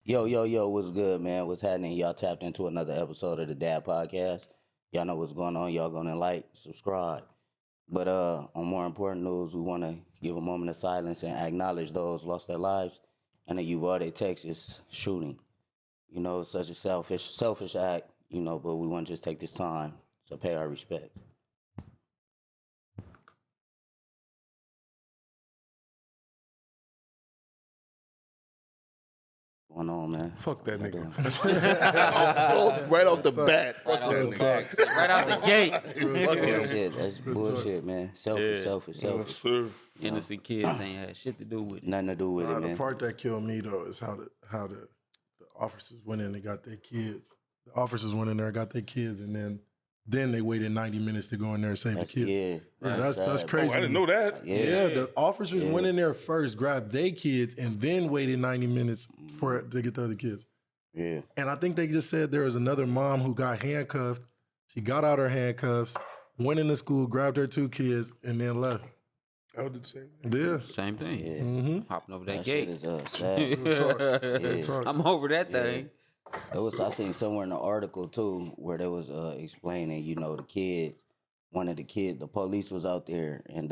Yo, what's good, man? What's happening? Y'all tapped into another episode of the Dad Podcast. Y'all know what's going on. Y'all gonna like, subscribe. But on more important news, we want to give a moment of silence and acknowledge those lost their lives in the Uvalde, Texas shooting. You know, it's such a selfish act, but we want to just take this time to pay our respect. Going on, man? Fuck that nigga. Right off the bat. Right Fuck off that the nigga. bat. Right out the gate. Bullshit. That's bullshit, man. Selfish. Yes, sir. Innocent kids ain't had shit to do with it. Nothing to do with it, The man. part that killed me though is how the officers went in and got their kids. The officers went in there and got their kids, and then they waited 90 minutes to go in there and save That's, the kids. yeah, That's sad. crazy. Oh, I didn't know that. Yeah, the officers went in there first, grabbed their kids, and then waited 90 minutes to get the other kids. Yeah. And I think they just said there was another mom who got handcuffed. She got out her handcuffs, went into school, grabbed her 2 kids, and then left. I would do the same thing. Yeah. Same thing. Yeah. Mm-hmm. Hopping over that That shit gate. is sad. Real talk. I'm over that thing. I seen somewhere in the article too where they was explaining, the kid, one of the kids, the police was out there, and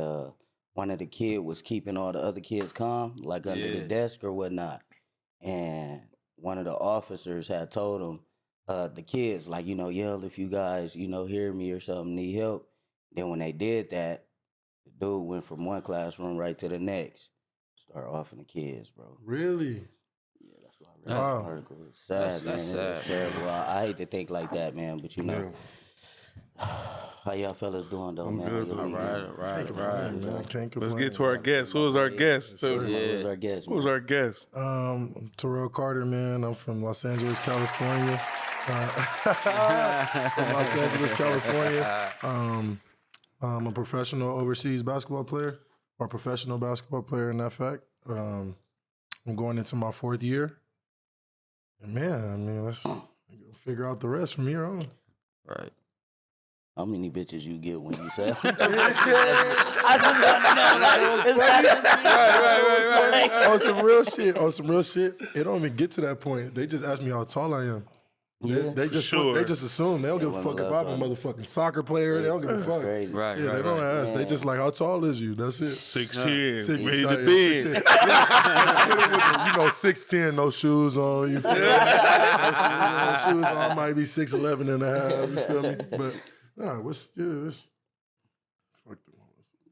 one of the kid was keeping all the other kids calm, like under the Yeah. desk or whatnot. And one of the officers had told him, the kids, like, yell if you guys, hear me or something, need help. Then when they did that, the dude went from one classroom right to the next. Start offing the kids, bro. Really? Yeah, that's what I read. Wow. The article. It's sad, That's man. It's sad. terrible. I hate to think like that, man. But how y'all fellas doing though, I'm man? good, How your man. weekend? Right. Can't complain. Let's get to our guest. Who is our guest? Who's our guest? Who's our guest? I'm Terrell Carter, man. I'm from Los Angeles, California. From Los Angeles, California. I'm a professional overseas basketball player, or professional basketball player in that fact. I'm going into my 4th year. And man, I mean, let's figure out the rest from here on. Right. How many bitches you get when you say? I just want to know. Like, is that Right. On some real shit. It don't even get to that point. They just ask me how tall I am. They just sure. they just assume. They don't give a women fuck if love I'm a tall. motherfucking soccer player. They don't give a fuck. Crazy. Right. Yeah, they don't ask. They Yeah. just like, how tall is you? That's it. 6'10", Six- ready sorry, to bid. 6'10". 6'10", no shoes on. You feel me? No shoes on. Might be 6'11 and a half. You feel me? But nah, what's fuck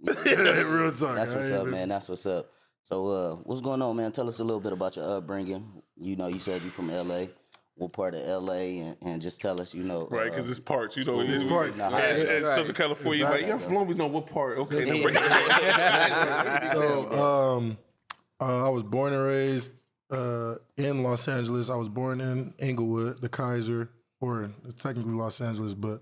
the real talk. That's I what's ain't up, been- man. That's what's up. So, what's going on, man? Tell us a little bit about your upbringing. You said you from L.A. What part of L.A. and just tell us, Right, because it's parts. It's It's parts. As Southern California, like, yeah, Exactly. from long we know what part. Okay, then So, I was born and raised in Los Angeles. I was born in Inglewood, the Kaiser, or it's technically Los Angeles, but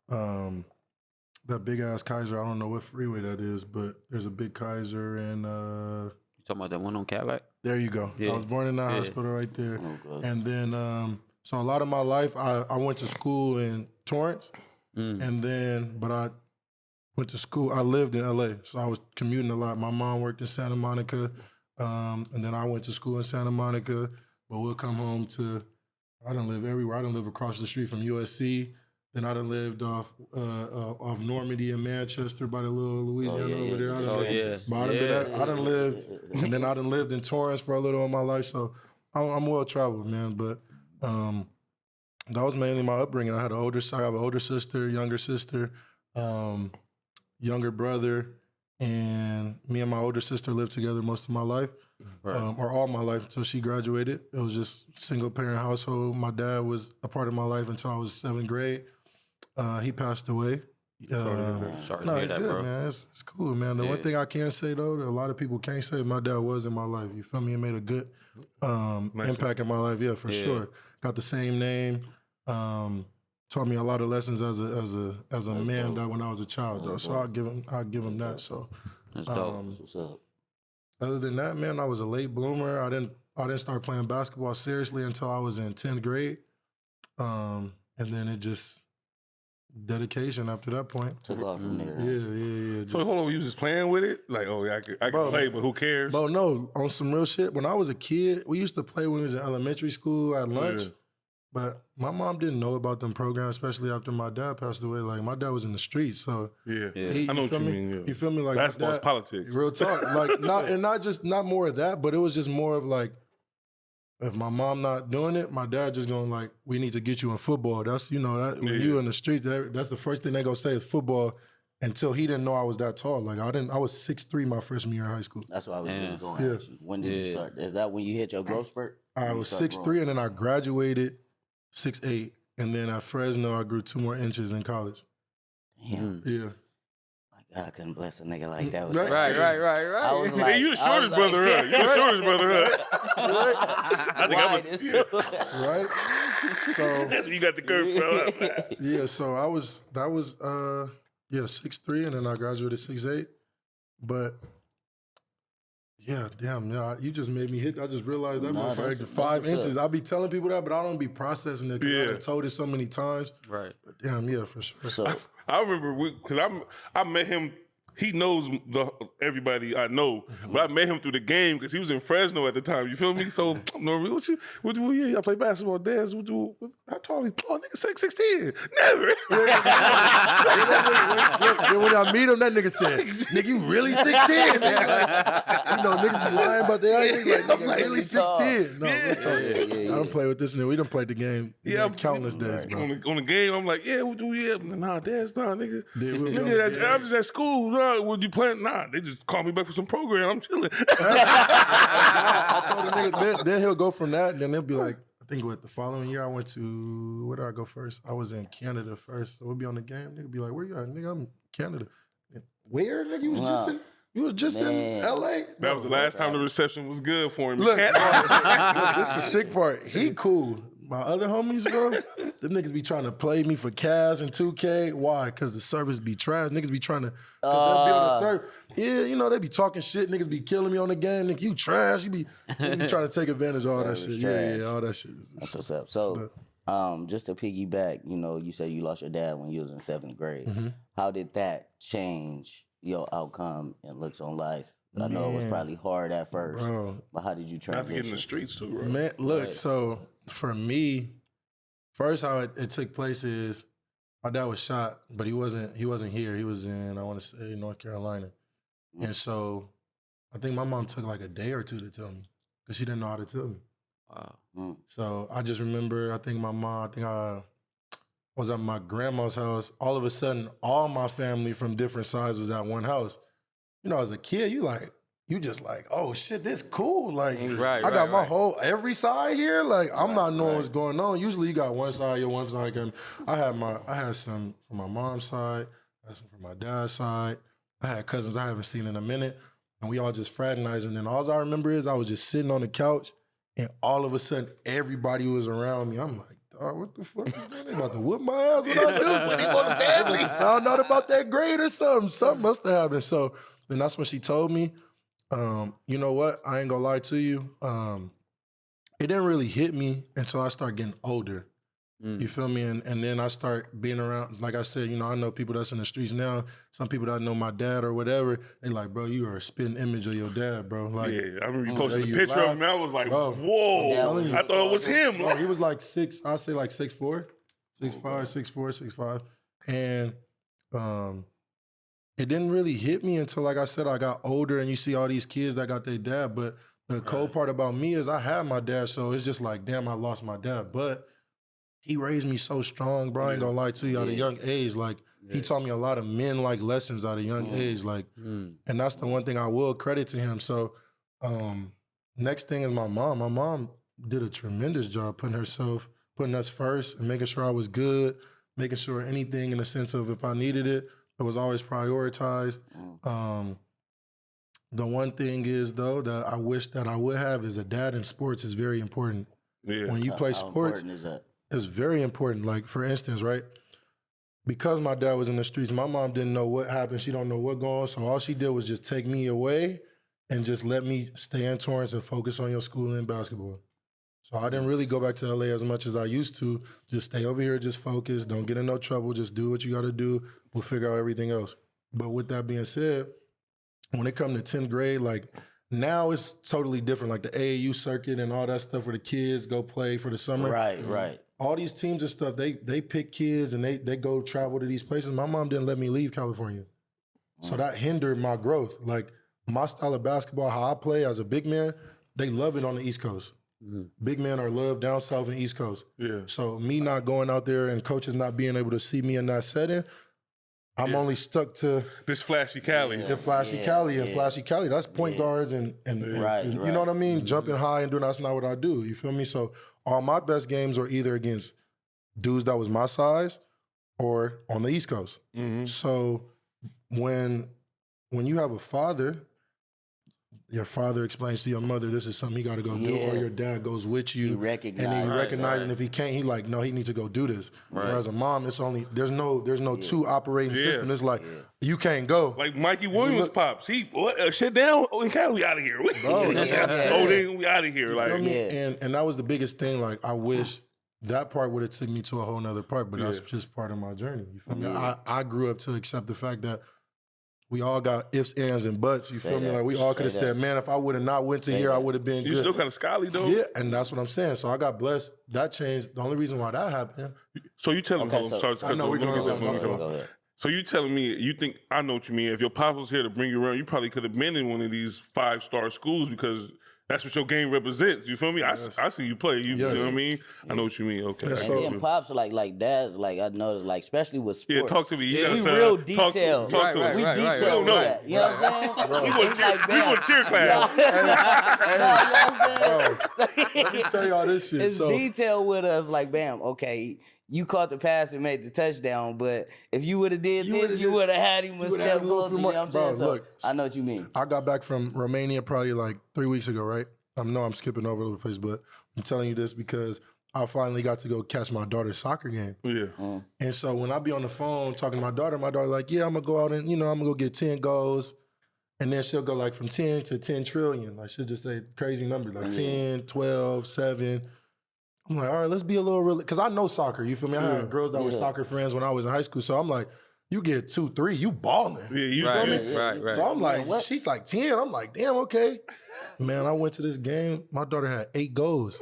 that big ass Kaiser. I don't know what freeway that is, but there's a big Kaiser, and You talking about that one on Cadillac? there you go. Yeah. I was born in that Yeah. hospital right there, Okay. and then so a lot of my life, I went to school in Torrance, and then but I went to school. I lived in LA, so I was commuting a lot. My mom worked in Santa Monica, and then I went to school in Santa Monica. But we'll come home to. I done live everywhere. I done live across the street from USC. Then I done lived off Normandy and Manchester by the little Louisiana yeah, over there. I done Oh, lived- yeah. but I done lived, and then I done lived in Torrance for a little of my life. So I'm well traveled, man. But that was mainly my upbringing. I have an older sister, younger sister, younger brother, and me and my older sister lived together most of my life, or all my life until she graduated. It was just single parent household. My dad was a part of my life until I was 7th grade. He passed away. Sorry to No, hear it's that, good, bro. man. It's cool, man. The one Yeah. thing I can say though, that a lot of people can't say, my dad was in my life. You feel me? It made a good impact in my life. Yeah, for Yeah. sure. Got the same name. Taught me a lot of lessons as a man that when I was a child though. So I'll give him that. So That's dope. That's what's up. other than that, man, I was a late bloomer. I didn't start playing basketball seriously until I was in 10th grade. And then it just dedication after that point. Took off from there. Yeah. So Just, hold on, you was just playing with it? Like, oh, yeah, I can play, but who cares? bro, no, on some real shit. When I was a kid, we used to play when we was in elementary school at lunch. Yeah. But my mom didn't know about them programs, especially after my dad passed away. Like, my dad was in the streets, so Yeah. he, I know what feel you me? mean. Yeah. You feel me? Like, my Basketball's dad- politics. Real talk. Like, not more of that, but it was just more of like, if my mom not doing it, my dad just going like, we need to get you in football. That's, when you in the streets, that's the first thing they gonna say is football. Until he didn't know I was that tall. Like, I was 6'3" my freshman year in high school. That's what I was just going Yeah. to ask you. When did you start? Is that when you hit your growth spurt? I When you was started 6'3", growing? and then I graduated 6'8", and then at Fresno I grew 2 more inches in college. Damn. Yeah. My God, I couldn't bless a nigga like that. With Right. that. Right. I was Hey, like, you the I was shortest like- brother, huh? You the shortest brother, huh? I think Wide as too. Right? So That's where you got the curve from. yeah, so that was 6'3", and then I graduated 6'8". But yeah, damn, you just made me hit. I just realized that Nah, motherfucker that's 5 what's inches. up. I be telling people that, but I don't be processing it because Yeah. I done told it so many times. Right. But damn, yeah, for sure. So, I remember because I met him. He knows everybody I know, but I met him through the game because he was in Fresno at the time. You feel me? So no, what do I play basketball. Dance. I told him, oh, nigga, 6'10". Never. Then when I meet him, that nigga said, "Nigga, you really 6'10"? Niggas be lying about their height. Nigga, like, nigga, really 6'10". No, we're talking. I don't play with this nigga. We done played the game countless days, bro. On the game, I'm like, yeah, what do we have? Nah, that's not, nigga. Yeah, we'll be on the Nigga, game. I'm just at school. Nah, would you play? Nah, they just called me back for some program. I'm chilling. I told the nigga, then he'll go from that, and then he'll be like, I think the following year I went to, where did I go first? I was in Canada first. So we'll be on the game. Nigga be like, where you at? Nigga, I'm in Canada. Where? Nigga, you was just in LA? That was the last time the reception was good for him. Look, this the sick part. He cool. My other homies, bro, them niggas be trying to play me for cash and 2K. Why? Because the service be trash. Niggas be trying to, because they'll be on the server. Yeah, they be talking shit. Niggas be killing me on the game. Nigga, you trash. Niggas be trying to take advantage of all that shit. Trash. Yeah, all that shit. that's what's up. So, just to piggyback, you said you lost your dad when you was in 7th grade. Mm-hmm. How did that change your outcome and looks on life? I know it was probably hard at first, Bro. but how did you Not to get in the transition? streets too, bro. Man, look, so for me, first how it took place is my dad was shot, but he wasn't here. He was in, I want to say, North Carolina. And so I think my mom took like a day or two to tell me because she didn't know how to tell me. Wow. So I just remember, I was at my grandma's house. All of a sudden, all my family from different sides was at one house. As a kid, you just like, oh shit, this cool. Like, Right, I got right, my every side here. Like, I'm not knowing what's going on. Usually you got one side, your one side. I had some from my mom's side, I had some from my dad's side. I had cousins I haven't seen in a minute, and we all just fraternizing. And all I remember is I was just sitting on the couch, and all of a sudden, everybody was around me. I'm like, dog, what the fuck is going on? They about to whoop my ass. What I do? Put him on the family. Found out about that grade or something. Something must have happened. So then that's when she told me, you know what? I ain't gonna lie to you. It didn't really hit me until I started getting older. You feel me? And then I start being around, like I said, I know people that's in the streets now. Some people that know my dad or whatever, they like, bro, you are a spitting image of your dad, bro. Like, Yeah, I remember you posted you a picture laugh. of him. I was like, Bro, whoa. I'm telling you. I thought it was him. bro, he was like 6'4", 6'5", and it didn't really hit me until, like I said, I got older and you see all these kids that got their dad. But the cold part about me is I had my dad, so it's just like, damn, I lost my dad. But he raised me so strong, bro. I ain't gonna lie to you, at a young age. Like, he taught me a lot of men-like lessons at a young age. Like, and that's the one thing I will credit to him. So, next thing is my mom. My mom did a tremendous job putting us first and making sure I was good, making sure anything in the sense of if I needed it, it was always prioritized. The one thing is, though, that I wish that I would have is a dad in sports is very important. Yeah. When you play How sports, important is that? it's very important. Like, for instance, right? Because my dad was in the streets, my mom didn't know what happened. She don't know what going on. So all she did was just take me away and just let me stay in Torrance and focus on your school and basketball. So I didn't really go back to LA as much as I used to. Just stay over here, just focus, don't get in no trouble, just do what you got to do. We'll figure out everything else. But with that being said, when it comes to 10th grade, like now it's totally different. Like the AAU circuit and all that stuff where the kids go play for the summer. Right. All these teams and stuff, they pick kids and they go travel to these places. My mom didn't let me leave California. So that hindered my growth. Like my style of basketball, how I play as a big man, they love it on the East Coast. Big men are loved down south and East Coast. Yeah. So me not going out there and coaches not being able to see me in that setting, I'm only stuck to This flashy Cali. the flashy Cali and flashy Cali. That's point guards and you know what I mean? Jumping high and doing that's not what I do. You feel me? So all my best games were either against dudes that was my size or on the East Coast. So when you have a father, your father explains to your mother, this is something he got to go do, or your dad goes with you, You recognize. and then you recognize, and if he can't, he like, no, he needs to go do this. Whereas a mom, it's only there's no two operating system. It's like you can't go. Like Mikey Williams pops, he shut down in Cali, we out of here. Bro, we out of here. Like, Feel me? And that was the biggest thing. Like I wish that part would have took me to a whole nother part, but that's just part of my journey. You feel me? I grew up to accept the fact that we all got ifs, ands, and buts. You feel me? Like we all could have said, man, if I would have not went to here, I would have been you good. still kind of scally though. Yeah, and that's what I'm saying. So I got blessed. That changed. The only reason why that happened. So you telling me? Okay, Sorry, I know we're going Go ahead. So you telling me you think I know what you mean? If your pops was here to bring you around, you probably could have been in one of these 5-star schools because that's what your game represents. You feel me? I see you play. You know what I mean? I know what you mean. Okay. Yes, And so- then pops like dads like I noticed like especially with sports. Yeah, talk to me. You gotta we sound, real talk detailed. Talk to us. We detailed with that. You know what I'm saying? We want It's like, we man, want cheer class. Let me tell y'all this shit. It's So detailed with us, like, bam, okay, you caught the pass and made the touchdown, but if you would have did You this, would've you did- would have had him a would've step had a little closer. bit You know more- what I'm saying? Bro, So look, I know what you mean. I got back from Romania probably like 3 weeks ago, right? I know I'm skipping over the place, but I'm telling you this because I finally got to go catch my daughter's soccer game. Yeah. And so when I be on the phone talking to my daughter like, yeah, I'm gonna go out and, I'm gonna go get 10 goals. And then she'll go like from 10 to 10 trillion. Like she'll just say crazy numbers, like 10, 12, 7. I'm like, all right, let's be a little real. Because I know soccer, you feel me? I had girls that were soccer friends when I was in high school. So I'm like, you get 2, 3, you balling. Yeah, you Right, feel me? right. So I'm like, she's like 10. I'm like, damn, okay. Man, I went to this game. My daughter had 8 goals.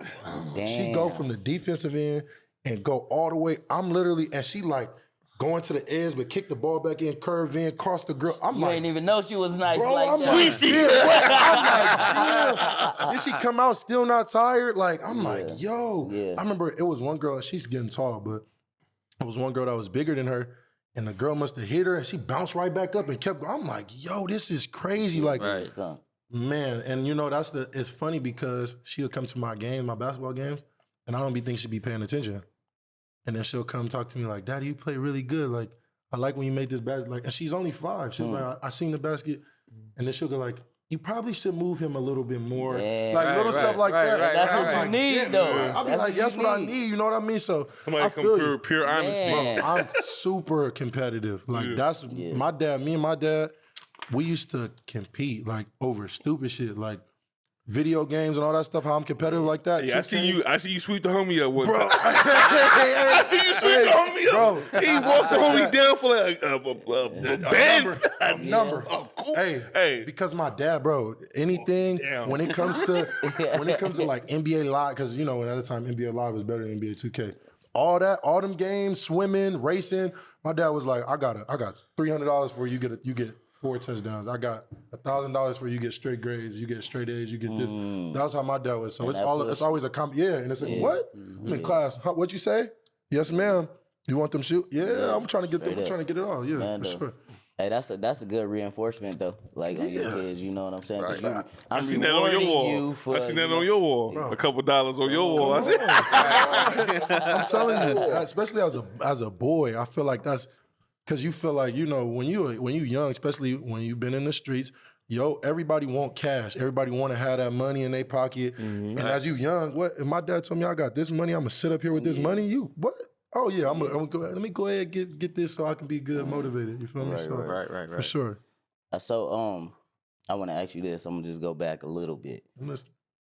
Damn. She go from the defensive end and go all the way. I'm literally, and she like going to the edge, but kick the ball back in, curve in, cross the girl. I'm You like, ain't even know she was nice bro, like I'm that. like, I'm like, damn. Then she come out still not tired. Like, I'm like, yo. Yeah. I remember it was one girl, she's getting tall, but it was one girl that was bigger than her. And the girl must have hit her and she bounced right back up and kept going. I'm like, yo, this is crazy. Like, Right. man, and it's funny because she'll come to my games, my basketball games, and I don't be think she'd be paying attention. And then she'll come talk to me like, Daddy, you play really good. Like, I like when you make this basket. Like, and she's only 5. She's like, I seen the basket. And then she'll go like, you probably should move him a little bit more. Yeah. Like little stuff like that. That's I'm what you like, need, yeah, though. man. I'll be like, that's what I need. You know what I mean? So Somebody I come feel pure honesty. Man. I'm super competitive. Like that's my dad, me and my dad, we used to compete like over stupid shit, like video games and all that stuff, how I'm competitive like that. Yeah, I see you sweep the homie up one Bro. time. I see you sweep the homie up. Bro. He walked the homie down for like a band. A number. Oh, cool. Hey, because my dad, bro, anything Damn. when it comes to like NBA Live, because at the time NBA Live was better than NBA 2K. All them games, swimming, racing. My dad was like, I got $300 for you. You get 4 touchdowns. I got $1,000 for you get straight grades. You get straight A's. You get this. That's how my dad was. So it's always a and it's like, what? I'm in class. Huh, what'd you say? Yes, ma'am. You want them shoot? Yeah, I'm trying to get them. I'm trying to get it all. Yeah, Man, for though. sure. Hey, that's a good reinforcement though. Like on your kids, you know what I'm saying? 'Cause Right. I I'm seen that on your rewarding wall. you for, I seen that you know, on your wall. A couple dollars on your wall. I said, I'm telling you, especially as a boy, I feel like that's because you feel like when you young, especially when you've been in the streets, everybody want cash. Everybody want to have that money in their pocket. And as you young, what? If my dad told me I got this money, I'm gonna sit up here with this money. You what? Oh yeah, I'm gonna go. Let me go ahead and get this so I can be good, motivated. You feel me? So, Right. for sure. So I want to ask you this. I'm gonna just go back a little bit. I'm listening.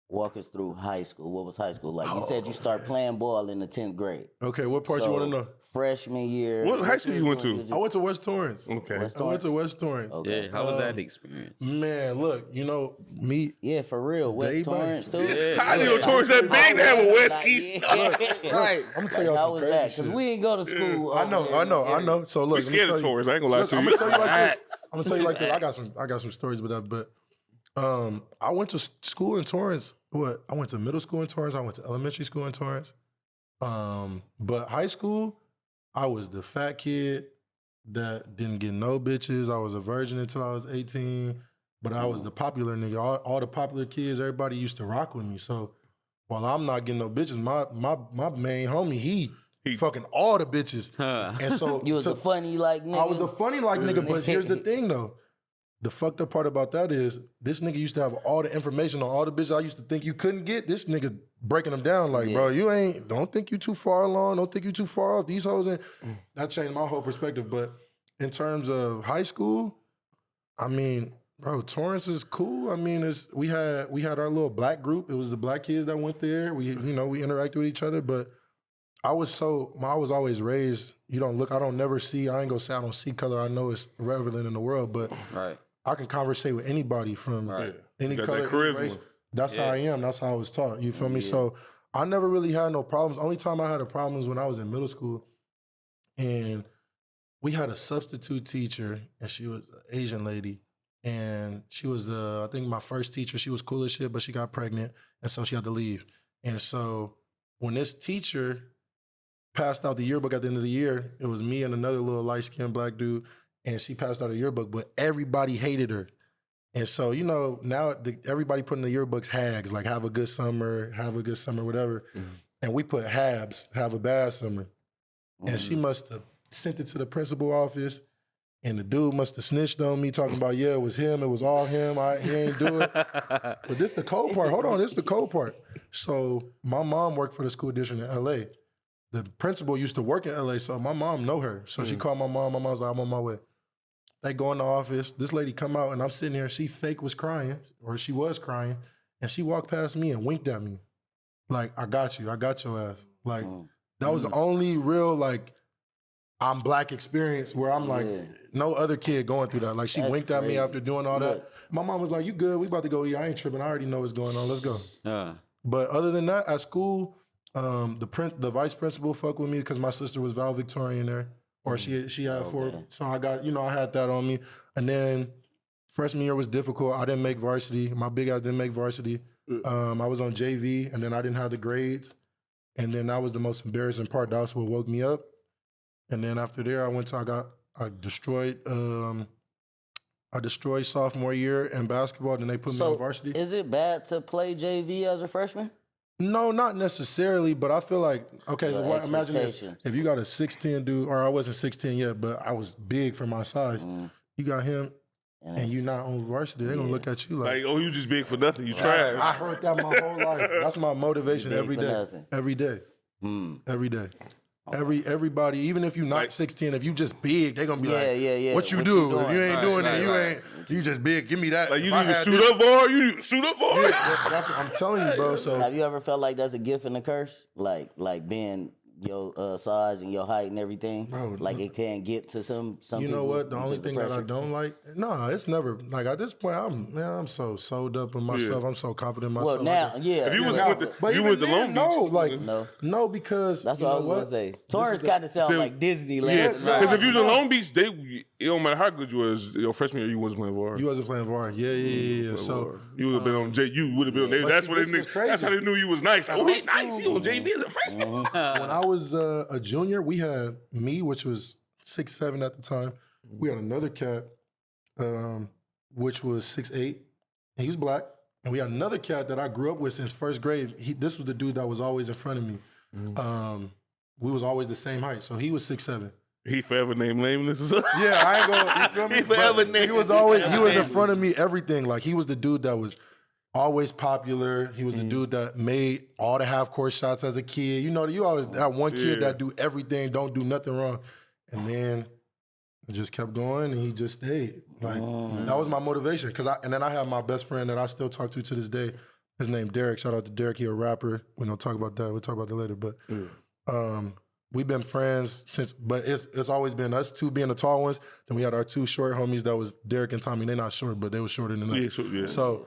walk us through high school. What was high school like? You said you start playing ball in the 10th grade. Okay, what part you want to know? Freshman year. What high school you went to? I went to West Torrance. Okay. West I went to Torrance? West Torrance. Okay. Yeah, how was that experience? Man, look, you know, me. Yeah, for real. West Day by- Torrance too. Yeah. How do you know Torrance that big to have a West Like, East? yeah. Right. I'm gonna tell y'all How some was crazy that? shit. Because we ain't go to school. I know. So look, We scared of Torrance. I ain't gonna lie to I'm you. gonna tell you like this. I'm gonna tell you like this. I got some stories about that, but I went to school in Torrance. I went to middle school in Torrance. I went to elementary school in Torrance. But high school, I was the fat kid that didn't get no bitches. I was a virgin until I was 18. But I was the popular nigga. All the popular kids, everybody used to rock with me. So while I'm not getting no bitches, my main homie, he fucking all the bitches. And so You was the funny like nigga. I was the funny like nigga, but here's the thing though. The fucked up part about that is this nigga used to have all the information on all the bitches I used to think you couldn't get. This nigga breaking them down like, bro, don't think you too far along. Don't think you too far off. These hoes ain't. That changed my whole perspective. But in terms of high school, I mean, bro, Torrance is cool. I mean, we had our little black group. It was the black kids that went there. We interacted with each other. But I was always raised, I don't say I don't see color. I know it's relevant in the world, but Right. I can conversate with anybody from any got color, that any charisma. race. That's how I am. That's how I was taught. You feel me? So I never really had no problems. Only time I had a problem was when I was in middle school, and we had a substitute teacher, and she was an Asian lady, and she was I think my first teacher. She was cool as shit, but she got pregnant, and so she had to leave. And so when this teacher passed out the yearbook at the end of the year, it was me and another little light-skinned black dude, and she passed out a yearbook, but everybody hated her. And so, now everybody put in the yearbooks hags, like have a good summer, whatever. And we put habs, have a bad summer. And she must have sent it to the principal office, and the dude must have snitched on me, talking about, it was him, it was all him, he ain't do it. But this the cold part. Hold on, this the cold part. So my mom worked for the school district in LA. The principal used to work in LA, so my mom know her. So she called my mom. My mom's like, I'm on my way. They go in the office. This lady come out, and I'm sitting here. She was crying, and she walked past me and winked at me. Like, I got you. I got your ass. Like, that was the only real, like, I'm black experience where I'm like, no other kid going through that. Like, she winked at me after doing all that. My mom was like, you good? We about to go eat. I ain't tripping. I already know what's going on. Let's go. But other than that, at school, the vice principal fucked with me because my sister was valedictorian there, or she had four. So I got, I had that on me. And then freshman year was difficult. I didn't make varsity. My big ass didn't make varsity. I was on JV, and then I didn't have the grades. And then that was the most embarrassing part. That's what woke me up. And then after there, I destroyed sophomore year in basketball. Then they put me on varsity. Is it bad to play JV as a freshman? No, not necessarily, but I feel like, okay, imagine this. If you got a 6'10" dude, or I wasn't 6'10" yet, but I was big for my size, you got him, and you not on varsity, they're going to look at you like, oh, you just big for nothing. You trash. I heard that my whole life. That's my motivation every day. Every day. Every day. Everybody, even if you not 6'10", if you just big, they gonna be like, what you do? If you ain't doing it, you just big. Give me that. Like you need to suit up for. You need to suit up for. That's what I'm telling you, bro. So have you ever felt like that's a gift and a curse? Like being your size and your height and everything, bro, like it can't get to some you know people what? The only thing that I don't like, it's never like at this point. I'm so sold up in myself. I'm so confident in myself. Well, now, If you was but you even with the then, Long Beach, no, because that's what I was gonna say. Torrance kind of sound like Disneyland. Yeah, because if you was in Long Beach, it don't matter how good you was. Your freshman year, you wasn't playing VAR. You wasn't playing VAR. Yeah. So you would have been on J. You would have been on. That's what they knew. That's how they knew you was nice. Like, he's nice. He on JV as a freshman. When I was a junior, we had me, which was 6'7" at the time. We had another cat, which was 6'8", and he was black. And we had another cat that I grew up with since first grade. This was the dude that was always in front of me. We was always the same height, so he was 6'7". He forever named nameless or something. Yeah, I ain't gonna. You feel me? He forever named. He was in front of me. Everything, like he was the dude that was always popular. He was the dude that made all the half-court shots as a kid. You always that one kid that do everything, don't do nothing wrong. And then it just kept going, and he just stayed. Like that was my motivation. And then I have my best friend that I still talk to this day. His name Derek. Shout out to Derek. He a rapper. We don't talk about that. We'll talk about that later. But we've been friends since. But it's always been us two being the tall ones. Then we had our two short homies. That was Derek and Tommy. They not short, but they were shorter than us. Yeah. So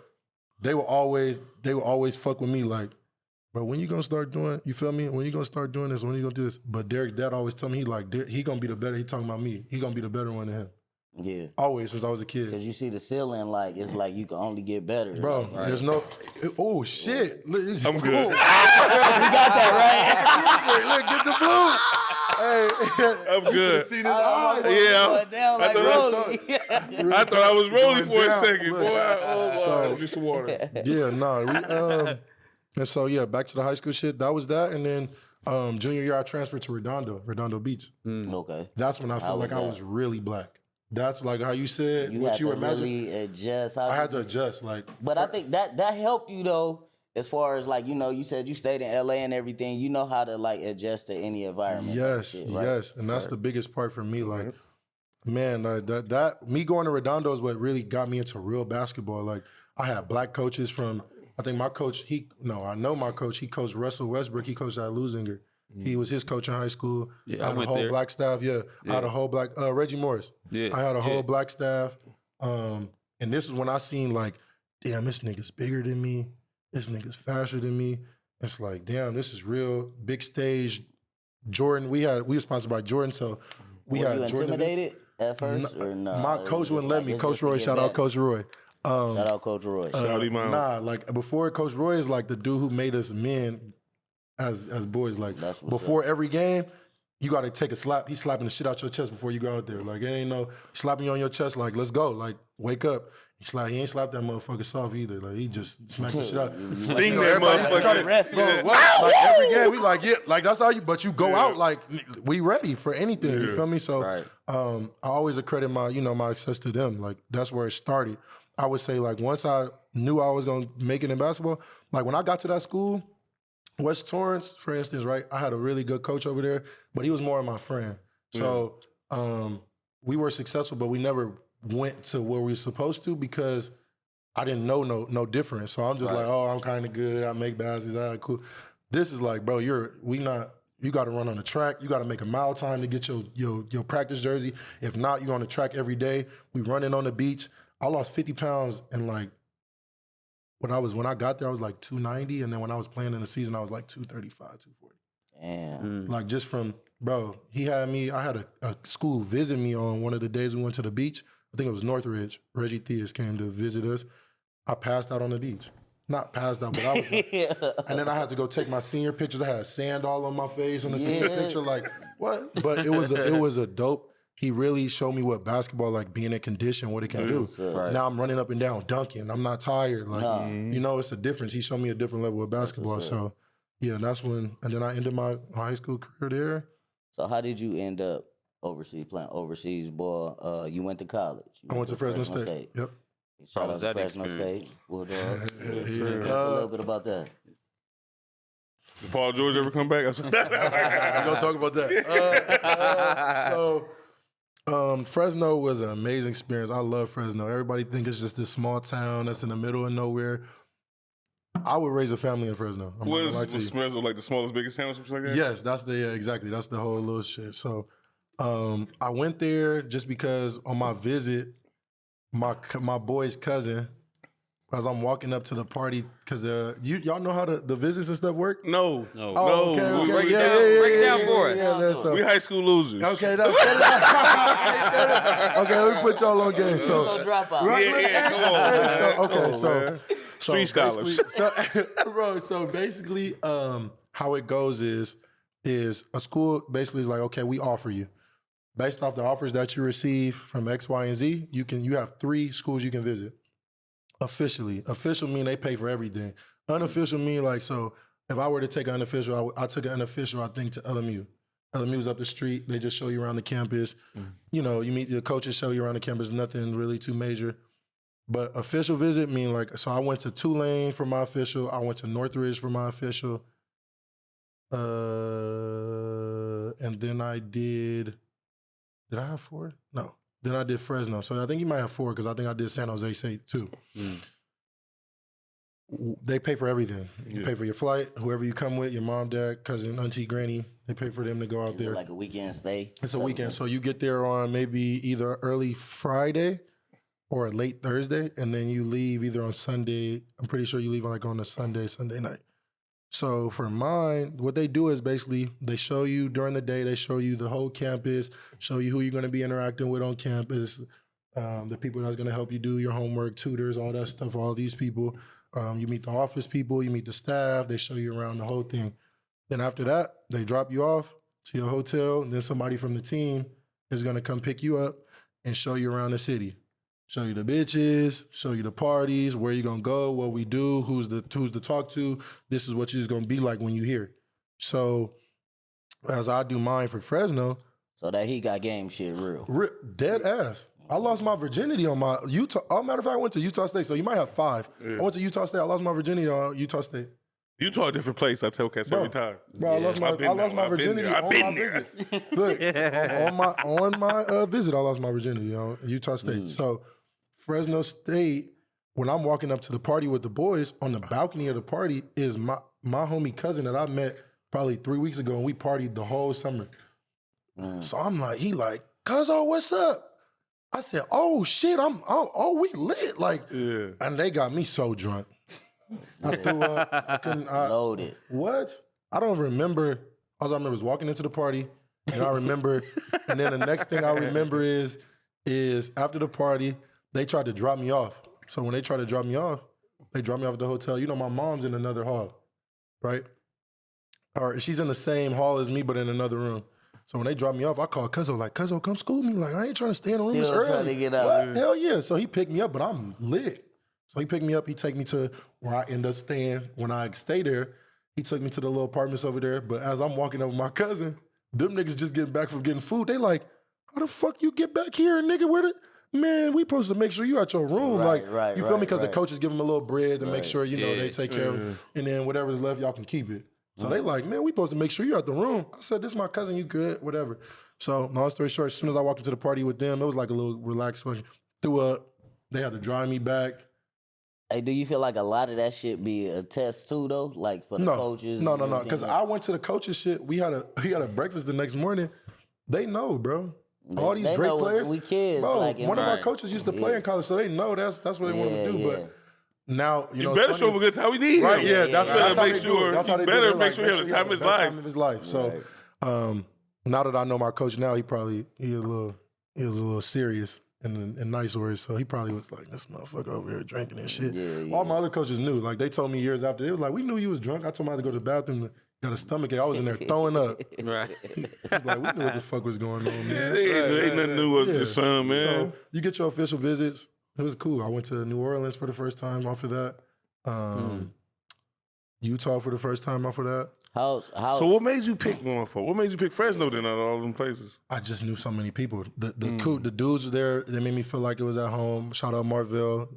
they will always fuck with me like, bro, when you gonna start doing? You feel me? When you gonna start doing this? When you gonna do this? But Derek's dad always tell me he gonna be the better. He talking about me. He gonna be the better one than him. Yeah. Always since I was a kid. Because you see the ceiling, like, it's like you can only get better. Bro, like, there's no. Oh shit! Look, I'm good. you got that, Look, get the blue. Hey, I'm good. seen his right? eyes. Yeah. Going down like I Rolly. I thought I was rolling Going for a down. second. Look. Boy, So- just some water. Yeah, no. And so yeah, back to the high school shit. That was that, and then junior year I transferred to Redondo Beach. Okay. That's when I felt was like I that? was really black. That's like how you said You what had you to imagine. really adjust. I had to adjust, like. But I think that helped you though, as far as like, you know, you said you stayed in LA and everything. You know how to like adjust to any environment. Yes, and shit, right? yes, and that's the biggest part for me. Like, man, that me going to Redondo is what really got me into real basketball. Like, I had black coaches from. I think my coach. I know my coach. He coached Russell Westbrook. He coached at Lusinger. He was his coach in high school. Yeah, I I had a went whole there. black staff. Yeah, I had a whole black Reggie Morris. Yeah, I had a whole yeah. black staff. And this is when I seen like, damn, this nigga's bigger than me. This nigga's faster than me. It's like, damn, this is real. Big stage. Jordan, we were sponsored by Jordan, so we Were had you Jordan. intimidated at first or no? My It was coach just wouldn't like, let me. it's Coach just to Roy, get shout out better. Coach Roy. Shout out Coach Roy. Shout him out. Nah, like before Coach Roy is like the dude who made us men as boys. Like That's what's before every game, you got to take a slap. He's slapping the shit out your chest before you go out there. Like it ain't no slapping you on your chest. Like let's go. Like wake up. He ain't slapped that motherfucker soft either. Like he just smacked the shit out. Sting that everybody motherfucker. try to rest, Bro, like every game, we like like that's how you. But you go out like we ready for anything. You feel me? So Right. I always accredit my my success to them. Like that's where it started. I would say like once I knew I was gonna make it in basketball, like when I got to that school, West Torrance, for instance, right? I had a really good coach over there, but he was more of my friend. So we were successful, but we never went to where we were supposed to because I didn't know no difference. So I'm just like, oh, I'm kind of good. I make baskets. All right, cool. This is like, bro, you got to run on the track. You got to make a mile time to get your practice jersey. If not, you're on the track every day. We running on the beach. I lost 50 pounds in like, when I got there, I was like 290. And then when I was playing in the season, I was like 235, 240. Damn. Like just from, bro, I had a school visit me on one of the days we went to the beach. I think it was Northridge. Reggie Theus came to visit us. I passed out on the beach. Not passed out, but I was like, and then I had to go take my senior pictures. I had sand all on my face in the senior picture. Like, what? But it was a dope. He really showed me what basketball, like being in condition, what it can do. Right. Now I'm running up and down, dunking. I'm not tired. Like, it's a difference. He showed me a different level of basketball. So, yeah, that's when, and then I ended my high school career there. So how did you end up playing overseas ball? You went to college. I went to Fresno State. Yep. Shout How out was to that Fresno experience? State. Bulldogs. Yeah. Tell us a little bit about that. Did Paul George ever come back? We're gonna talk about that. So Fresno was an amazing experience. I love Fresno. Everybody think it's just this small town that's in the middle of nowhere. I would raise a family in Fresno. I'm not gonna lie to you. Was Fresno like the smallest, biggest town or something like that? Yes, exactly. That's the whole little shit. So I went there just because on my visit, my boy's cousin, as I'm walking up to the party, because y'all know how the visits and stuff work? No. No. Oh, No. okay. Break it Yeah, down. yeah, Break it yeah, down yeah, for us. yeah, that's so- We high school losers. Okay, okay, let me put y'all on game. So, No dropout. Right. Yeah, come on, man. so Street scholars. So basically, how it goes is a school basically is like, okay, we offer you. Based off the offers that you receive from X, Y, and Z, you have 3 schools you can visit. Officially. Official mean they pay for everything. Unofficial mean like, so if I were to take an unofficial, I took an unofficial, I think, to LMU. LMU's up the street. They just show you around the campus. You know, you meet the coaches, show you around the campus, nothing really too major. But official visit mean like, so I went to Tulane for my official. I went to Northridge for my official. And then I did I have 4? No. Then I did Fresno. So I think you might have 4 because I think I did San Jose State too. they pay for everything. You pay for your flight, whoever you come with, your mom, dad, cousin, auntie, granny. They pay for them to go out Is there. it like a weekend stay? It's a weekend, so you get there on maybe either early Friday or a late Thursday, and then you leave either on Sunday. I'm pretty sure you leave like on a Sunday night. So for mine, what they do is basically they show you during the day, they show you the whole campus, show you who you're going to be interacting with on campus, the people that's going to help you do your homework, tutors, all that stuff, all these people. You meet the office people, you meet the staff, they show you around the whole thing. Then after that, they drop you off to your hotel, and then somebody from the team is going to come pick you up and show you around the city. Show you the bitches, show you the parties, where you're gonna go, what we do, who's to talk to. This is what you're gonna be like when you here. So as I do mine for Fresno. So that he got game shit real. Dead ass. I lost my virginity on my Utah. Oh, matter of fact, I went to Utah State, so you might have 5. Yeah. I went to Utah State. I lost my virginity on Utah State. Utah a different place. I tell cats every time. Bro, I lost my virginity on my visit. Look, on my visit, I lost my virginity on Utah State. So Fresno State, when I'm walking up to the party with the boys, on the balcony of the party is my homie cousin that I met probably 3 weeks ago, and we partied the whole summer. So I'm like, he like, cuzzo, what's up? I said, oh shit, we lit. Like, and they got me so drunk. I threw up. I couldn't. Loaded. What? I don't remember. All I remember is walking into the party, and I remember, and then the next thing I remember is after the party, they tried to drop me off. So when they tried to drop me off, they dropped me off at the hotel. You know, my mom's in another hall, right? Or she's in the same hall as me, but in another room. So when they dropped me off, I called Cuzzo, like, Cuzzo, come school me. Like, I ain't trying to stay in the room this Still early. trying to get out. What? Hell yeah. So he picked me up, but I'm lit. So he picked me up. He take me to where I end up staying. When I stay there, he took me to the little apartments over there. But as I'm walking up with my cousin, them niggas just getting back from getting food. They like, how the fuck you get back here, nigga? Man, we supposed to make sure you at your room. Right, you feel me? Because the coaches give them a little bread to make Right. sure, they take care of it. And then whatever's left, y'all can keep it. So they like, man, we supposed to make sure you at the room. I said, this is my cousin, you good, whatever. So long story short, as soon as I walked into the party with them, it was like a little relaxed function. Threw up. They had to drive me back. Hey, do you feel like a lot of that shit be a test too, though? Like for the coaches? No. and everything Because like- I went to the coaches shit. We had a breakfast the next morning. They know, bro. All these they great know players. we kids. Bro, like, one of our Right. coaches used to play in college, so they know that's what they want to do. Yeah. But now, You know, better it's show him funny a good time. We need him. Right, yeah, Yeah, that's yeah. that's how Make they do sure- it. That's how you they better do it. make Like, sure he have the time of his best life. time of his life. So, now that I know my coach now, he was a little serious in nice words. So he probably was like, this motherfucker over here drinking and shit. Yeah. All my other coaches knew. Like they told me years after, it was like, we knew you was drunk. I told him I had to go to the bathroom. Got a stomachache. I was in there throwing up. Right. Like we knew what the fuck was going on, man. Ain't nothing new with your son, man. So you get your official visits. It was cool. I went to New Orleans for the first time off of that. Utah for the first time off of that. How's So what made you pick one for? What made you pick Fresno then out of all them places? I just knew so many people. The dudes were there. They made me feel like it was at home. Shout out Marvell.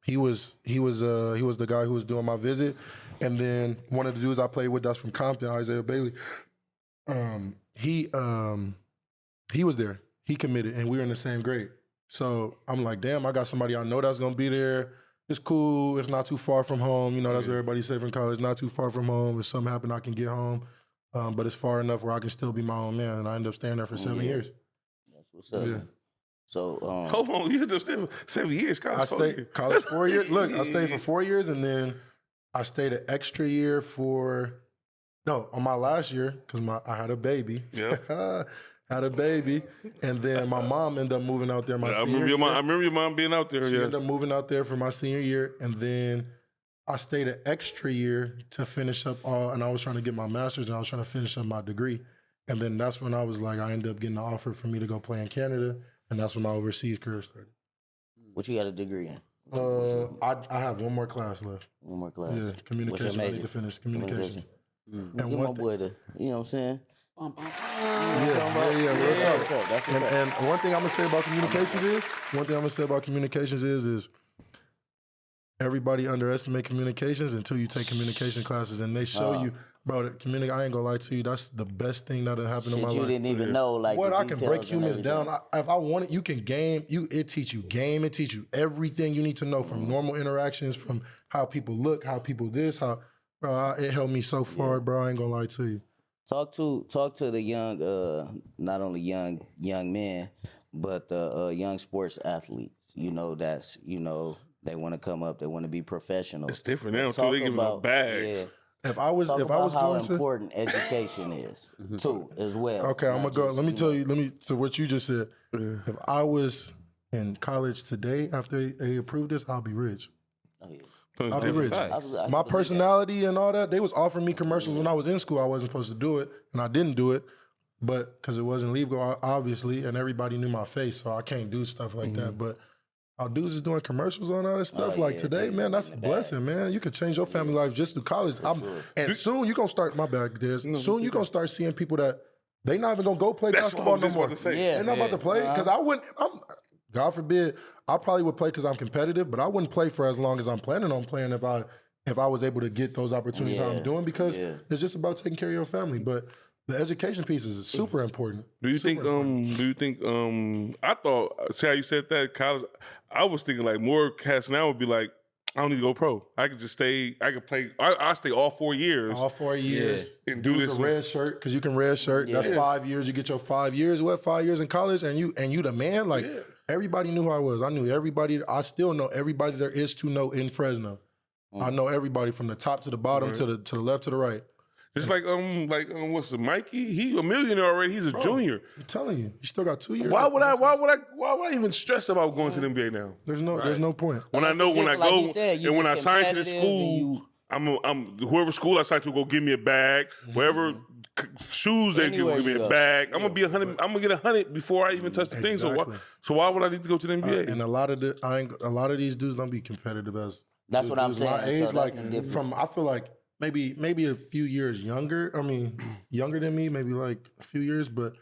He was the guy who was doing my visit, and then one of the dudes I played with that's from Compton, Isaiah Bailey. He was there. He committed, and we were in the same grade. So I'm like, damn, I got somebody I know that's gonna be there. It's cool. It's not too far from home. You know, that's what everybody say from college. It's not too far from home. If something happened, I can get home. But it's far enough where I can still be my own man. And I ended up staying there for 7 years. That's what's up. Yeah. Hold So on, you just stayed for 7 years. I stayed college 4 years. Look, I stayed for 4 years, and then I stayed an extra year on my last year because I had a baby. Yeah. Had a baby, and then my mom ended up moving out there my I senior remember year. I remember your mom being out there. She Yes. ended up moving out there for my senior year, and then I stayed an extra year to finish up and I was trying to get my master's, and I was trying to finish up my degree. And then that's when I was like, I ended up getting an offer for me to go play in Canada, and that's when my overseas career started. what you got a degree in? I have one more class left. One more class. Yeah, communication. I need major? to finish communications. And And Get one my boy to, you know what I'm saying? Yeah, real talk. That's what's up. And one thing I'm gonna say about communications is everybody underestimate communications until you take communication classes, and they show you bro, the community, I ain't gonna lie to you, that's the best thing that happened in my Shit you life. didn't even know, like What the I can break details and humans down. everything. If I want it, you can game. It teach you game. It teach you everything you need to know from normal interactions, from how people look, how people this, how, bro. It helped me so far, bro. I ain't gonna lie to you. Talk to the young, not only young men, but the young sports athletes. You know, they want to come up, they want to be professionals. It's different now, Talk too. They giving about- out bags. If I was Talk if I about was how going to important education is too, as well. okay, I'm gonna Not go. just, Let me tell know. you. Let me to what you just said. If I was in college today after they approved this, I'll be rich. Oh, yeah. I'll be rich. I was- I My believe that. personality and all that, they was offering me commercials when I was in school. I wasn't supposed to do it, and I didn't do it, but because it wasn't legal, obviously, and everybody knew my face, so I can't do stuff like that. But our dudes is doing commercials on all that stuff. Oh, like yeah, today, this man, is that's a in the bag. blessing, man. You could change your family life just through college. And soon you gonna start. My bad, Des. Soon you gonna start seeing people that they not even gonna go play That's what I basketball was no just more. about to say. Yeah. They're not about to play because Uh-huh. I wouldn't. God forbid, I probably would play because I'm competitive, but I wouldn't play for as long as I'm planning on playing if I was able to get those opportunities how Yeah, I'm doing because yeah. it's just about taking care of your family. But the education piece is super important. Do you Super think? I thought. See how you said that college. I was thinking like more cats now would be like, I don't need to go pro. I could just stay. I could play. I stay all 4 years All 4 years. and do this. A red shirt because you can red shirt. That's 5 years. You get your 5 years. What 5 years in college and you the man. Like everybody knew who I was. I knew everybody. I still know everybody there is to know in Fresno. I know everybody from the top to the bottom to the left to the right. Just like what's it, Mikey? He a millionaire already. He's a junior. I'm telling you, you still got 2 years. Why would I even stress about going to the NBA now? There's no point. When I It's know when I just like go you said, you and when I just sign to the competitive school, I'm whoever school I sign to will give me a bag, whatever shoes they Anywhere give me you a go. bag. I'm gonna be 100. I'm gonna get 100 before I even touch the thing. Exactly. So why would I need to go to the NBA? And a lot of these dudes don't be competitive as That's what I'm dudes my saying. age. So like that's the difference. from I feel like maybe a few years younger. I mean, younger than me, maybe like a few years. But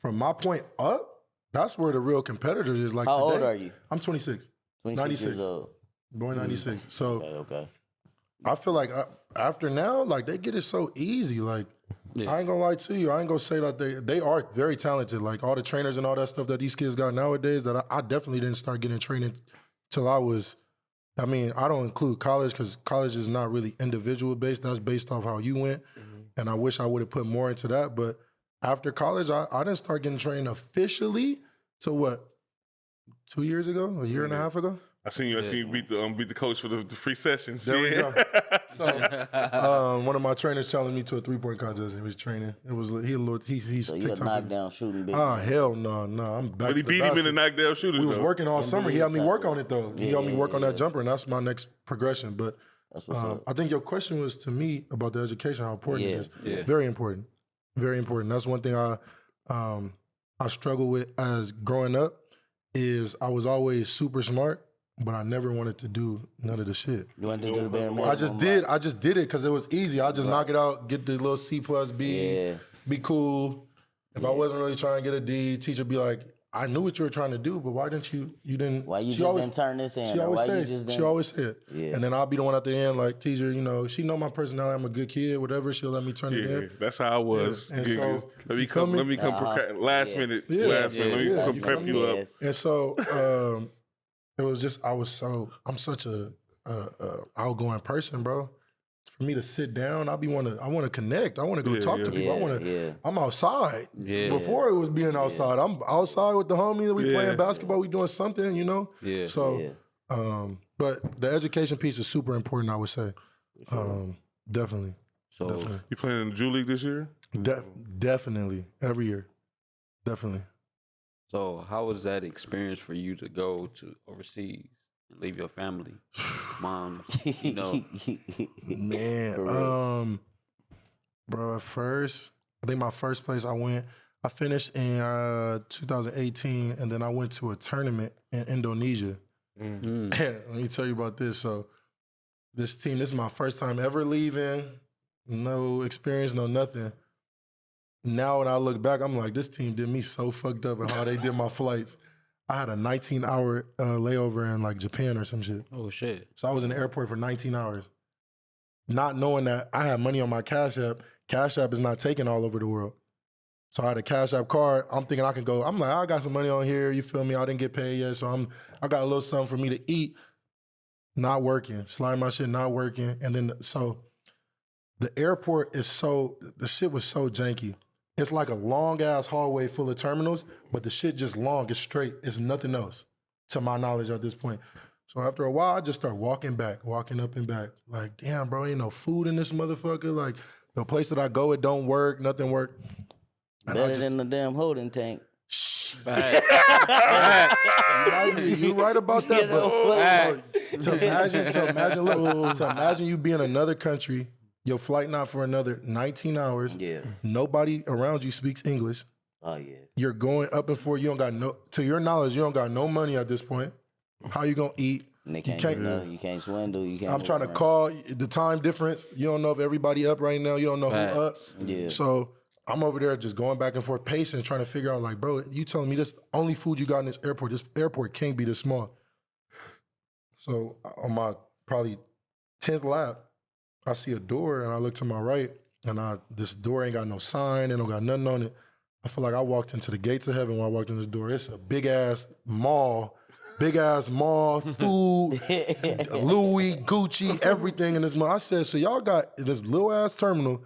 from my point up, that's where the real competitor is. Like How today, old are you? I'm 26, 26 96. years old. born 96. So Okay. I feel like after now, like they get it so easy. Like I ain't gonna lie to you. I ain't gonna say that they are very talented. Like all the trainers and all that stuff that these kids got nowadays. That I definitely didn't start getting training till I was. I mean, I don't include college because college is not really individual based. That's based off how you went. And I wish I would have put more into that. But after college, I didn't start getting trained officially till what, 2 years ago, a year and a half ago. I seen you beat the coach for the free sessions. There we Yeah. go. So one of my trainers challenged me to a 3-point contest. He was training. It was he's So you a knockdown shooting big. Oh man. hell no. I'm back. But he to the beat him in basket. the knockdown shooters. We was though. working all summer. He helped me type work of- on it though. He helped me work on that jumper, and that's my next progression. But That's what's up. I think your question was to me about the education, how important it is. Yeah. Very important. Very important. That's one thing I struggle with as growing up is I was always super smart, but I never wanted to do none of the shit. You want to do the bare minimum? I just did it because it was easy. I just knock it out, get the little C plus B, Yeah. be cool. If I wasn't really trying to get a D, teacher be like, I knew what you were trying to do, but why didn't you didn't Why you she just always- didn't turn this in? She or always why say you it. just She didn't? always say it. Yeah. And then I'll be the one at the end, like, teacher, she know my personality, I'm a good kid, whatever, she'll let me turn it Yeah, in. that's how I was. Yeah, and Yeah, so, let me you feel come. me? Let me come. Last Yeah. minute. Yeah. Last minute. Let me Yeah. come You prep feel you me? up. Yes. And so it was just I'm such a outgoing person, bro. For me to sit down, I want to connect. I want to go talk to people. I want to. Yeah. I'm outside. Yeah. Before it was being outside, I'm outside with the homies. We Yeah. playing basketball. We doing something, Yeah. So, Yeah. but the education piece is super important. I would say, definitely, So You playing in the Jew League this year? definitely every year, definitely. So how was that experience for you to go to overseas and leave your family, mom? Man, For real. bro, at first, I think my first place I went, I finished in 2018, and then I went to a tournament in Indonesia. Let me tell you about this. So, this team, this is my first time ever leaving, no experience, no nothing. Now, when I look back, I'm like, this team did me so fucked up and how they did my flights. I had a 19-hour layover in like Japan or some shit. Oh shit. So I was in the airport for 19 hours. not knowing that I had money on my Cash App. Cash App is not taken all over the world. So I had a Cash App card. I'm thinking I can go. I'm like, I got some money on here. You feel me? I didn't get paid yet, so I got a little something for me to eat. Not working. Sliding my shit, not working. And then so the airport is the shit was so janky. It's like a long ass hallway full of terminals, but the shit just long. It's straight. It's nothing else, to my knowledge at this point. So after a while, I just start walking up and back. Like, damn, bro, ain't no food in this motherfucker. Like, the place that I go, it don't work. Nothing work. And Better than the damn holding tank. You right about that, but to imagine you be in another country, your flight not for another 19 hours. Yeah. Nobody around you speaks English. Oh yeah. You're going up and forth. You don't got to your knowledge, you don't got no money at this point. How you gonna eat? And they You you can't swindle. You can't. I'm trying to call the time difference. You don't know if everybody up right now. You don't know who up. Yeah. So I'm over there just going back and forth, pacing, trying to figure out, like, bro, you telling me this only food you got in this airport? This airport can't be this small. So on my probably 10th lap, I see a door and I look to my right and this door ain't got no sign, it don't got nothing on it. I feel like I walked into the gates of heaven when I walked in this door. It's a big ass mall, food, Louis, Gucci, everything in this mall. I said, so y'all got this little ass terminal,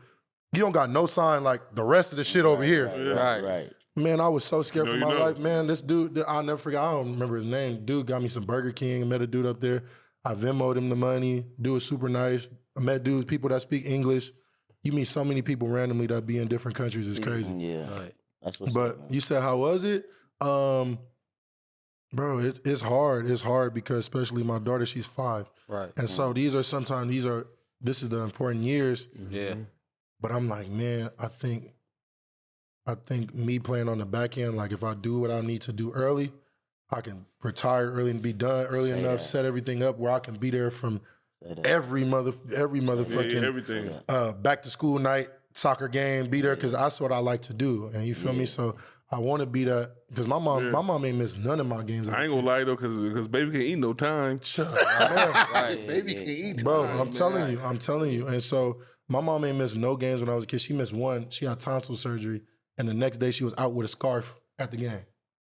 you don't got no sign like the rest of the shit over here. Right. Man, I was so scared for my life. Man, this dude, I'll never forget, I don't remember his name. Dude got me some Burger King. I met a dude up there. I Venmo'd him the money. Dude was super nice. I met people that speak English. You meet so many people randomly that be in different countries. It's crazy. Yeah. Right. That's what's But up, man. you said, how was it? Bro, it's hard. It's hard because especially my daughter, she's 5. Right. And so this is the important years. Yeah. But I'm like, man, I think me playing on the back end, like if I do what I need to do early, I can retire early and be done early enough, set everything up where I can be there from every motherfucking everything. Back to school night, soccer game, be there because that's what I like to do. And you feel me? So I want to be that because my mom ain't missed none of my games. I ain't gonna lie though, because baby can't eat no time. Baby can eat. Bro, time, I'm telling you. And so my mom ain't missed no games when I was a kid. She missed one. She had tonsil surgery. And the next day she was out with a scarf at the game.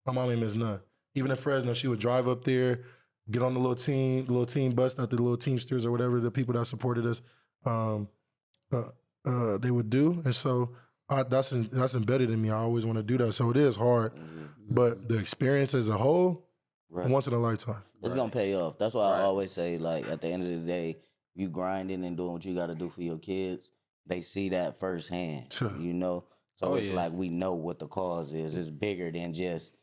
My mom ain't missed none. Even in Fresno, she would drive up there, get on the little team bus, not the little Teamsters or whatever, the people that supported us, they would do. And so that's embedded in me. I always want to do that. So it is hard. But the experience as a whole, once in a lifetime. It's gonna pay off. That's why I always say, like, at the end of the day, you grinding and doing what you gotta do for your kids, they see that firsthand. You know? So it's like we know what the cause is. It's bigger than just,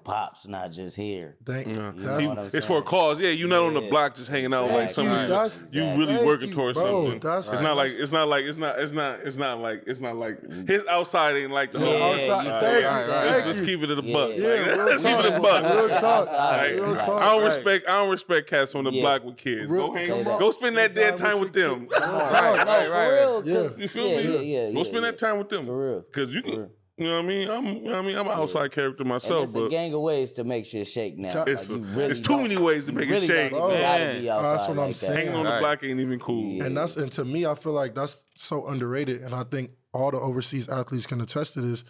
Pop's not just here. Thank you. You know what I'm It's for a saying? cause. Yeah, you're not on the block just hanging out like somebody. You really working towards something. It's not like his outside ain't like the whole outside. Let's keep it in the buck. Let's keep it in the buck. Real talk. I don't respect cats on the block with kids. Go spend that dead time with them. For real. You feel me? Yeah. Go spend that time with them. For real. Because you can. You know what I mean? I'm an outside character myself, And it's a gang of ways to make shit shake now. it's too many ways to make it shake. You gotta be outside. That's what I'm like saying. Hanging on the block ain't even cool. And to me, I feel like that's so underrated. And I think all the overseas athletes can attest to this.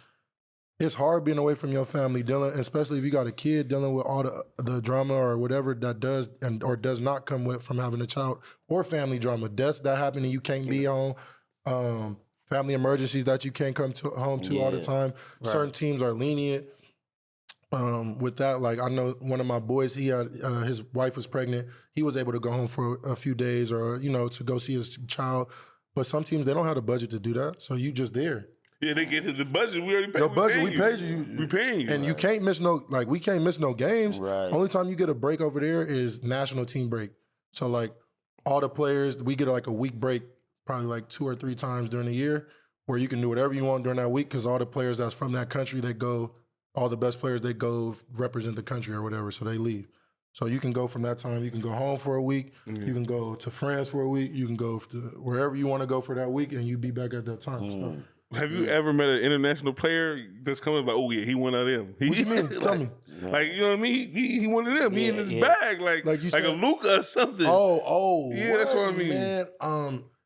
It's hard being away from your family, especially if you got a kid dealing with all the drama or whatever that does or does not come with from having a child, or family drama, deaths that happen and you can't be on. Family emergencies that you can't come home to all the time. Certain teams are lenient with that. Like I know one of my boys, he had his wife was pregnant. He was able to go home for a few days or to go see his child. But some teams, they don't have the budget to do that. So you just there. Yeah, they get to the budget. We already paid Your budget, we paid you. We paying you. And you can't miss we can't miss no games. Right. Only time you get a break over there is national team break. So like all the players, we get like a week break probably like 2 or 3 times during the year where you can do whatever you want during that week because all the players that's from that country, all the best players, they go represent the country or whatever, so they leave. So you can go from that time, you can go home for a week, you can go to France for a week, you can go to wherever you want to go for that week and you be back at that time. So. Have you ever met an international player that's coming like, oh yeah, he one of them? What do you mean? Tell me. Like, you know what I mean? He one of them. He in his bag, like you said, a Luca or something. Oh, yeah, that's what I mean. Man,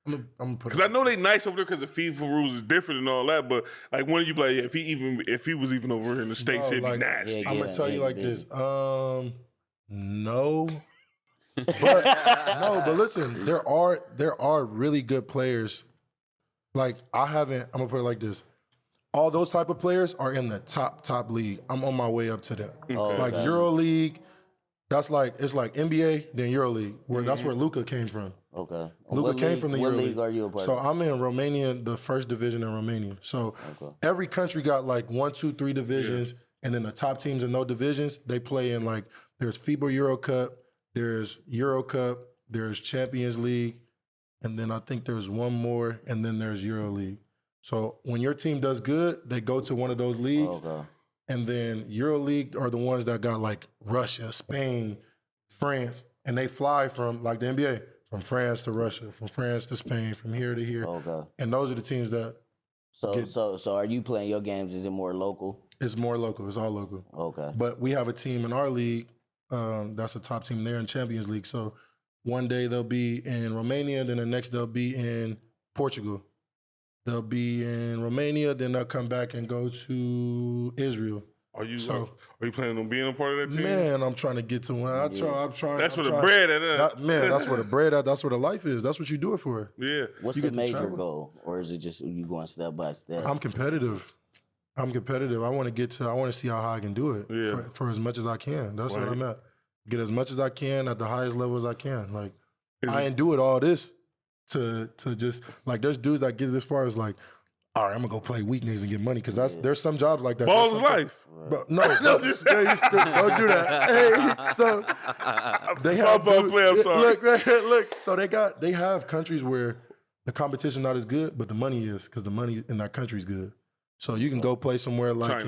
I'm gonna put Because I know they nice over there because the FIFA rules is different and all that, but like when you play, if he was even over here in the States, No, it'd like, be nasty. I'm gonna tell you like this. No. But no, but listen, there are really good players. Like I'm gonna put it like this. All those type of players are in the top league. I'm on my way up to them. Like EuroLeague, it's like NBA, then EuroLeague, where that's where Luka came from. Okay. Luka came from the What EuroLeague. league are you a part So of? I'm in Romania, the first division in Romania. So every country got like 1, 2, 3 divisions, and then the top teams in those divisions, they play in like there's FIBA Euro Cup, there's Euro Cup, there's Champions League, and then I think there's one more, and then there's EuroLeague. So when your team does good, they go to one of those leagues, and then EuroLeague are the ones that got like Russia, Spain, France, and they fly from like the NBA, from France to Russia, from France to Spain, from here to here. And those are the teams that So are you playing your games? Is it more local? it's more local. It's all local. Okay. But we have a team in our league that's a top team there in Champions League. So one day they'll be in Romania, then the next they'll be in Portugal. They'll be in Romania, then they'll come back and go to Israel. Are you planning on being a part of that team? Man, I'm trying to get to one. I'm trying. That's where the bread at. Man, that's where the bread at. That's where the life is. That's what you do it for. Yeah. What's You the get to major travel. goal, or is it just you going step by step? I'm competitive. I want to see how high I can do it for as much as I can. That's what I'm at. Get as much as I can at the highest level as I can. Like I ain't do it all this to just like there's dudes that get as far as like, all right, I'm gonna go play weekends and get money because there's some jobs like that. Ball is life. But no, don't do that. Hey, so they have look. So they have countries where the competition not as good, but the money is because the money in that country is good. So you can go play somewhere like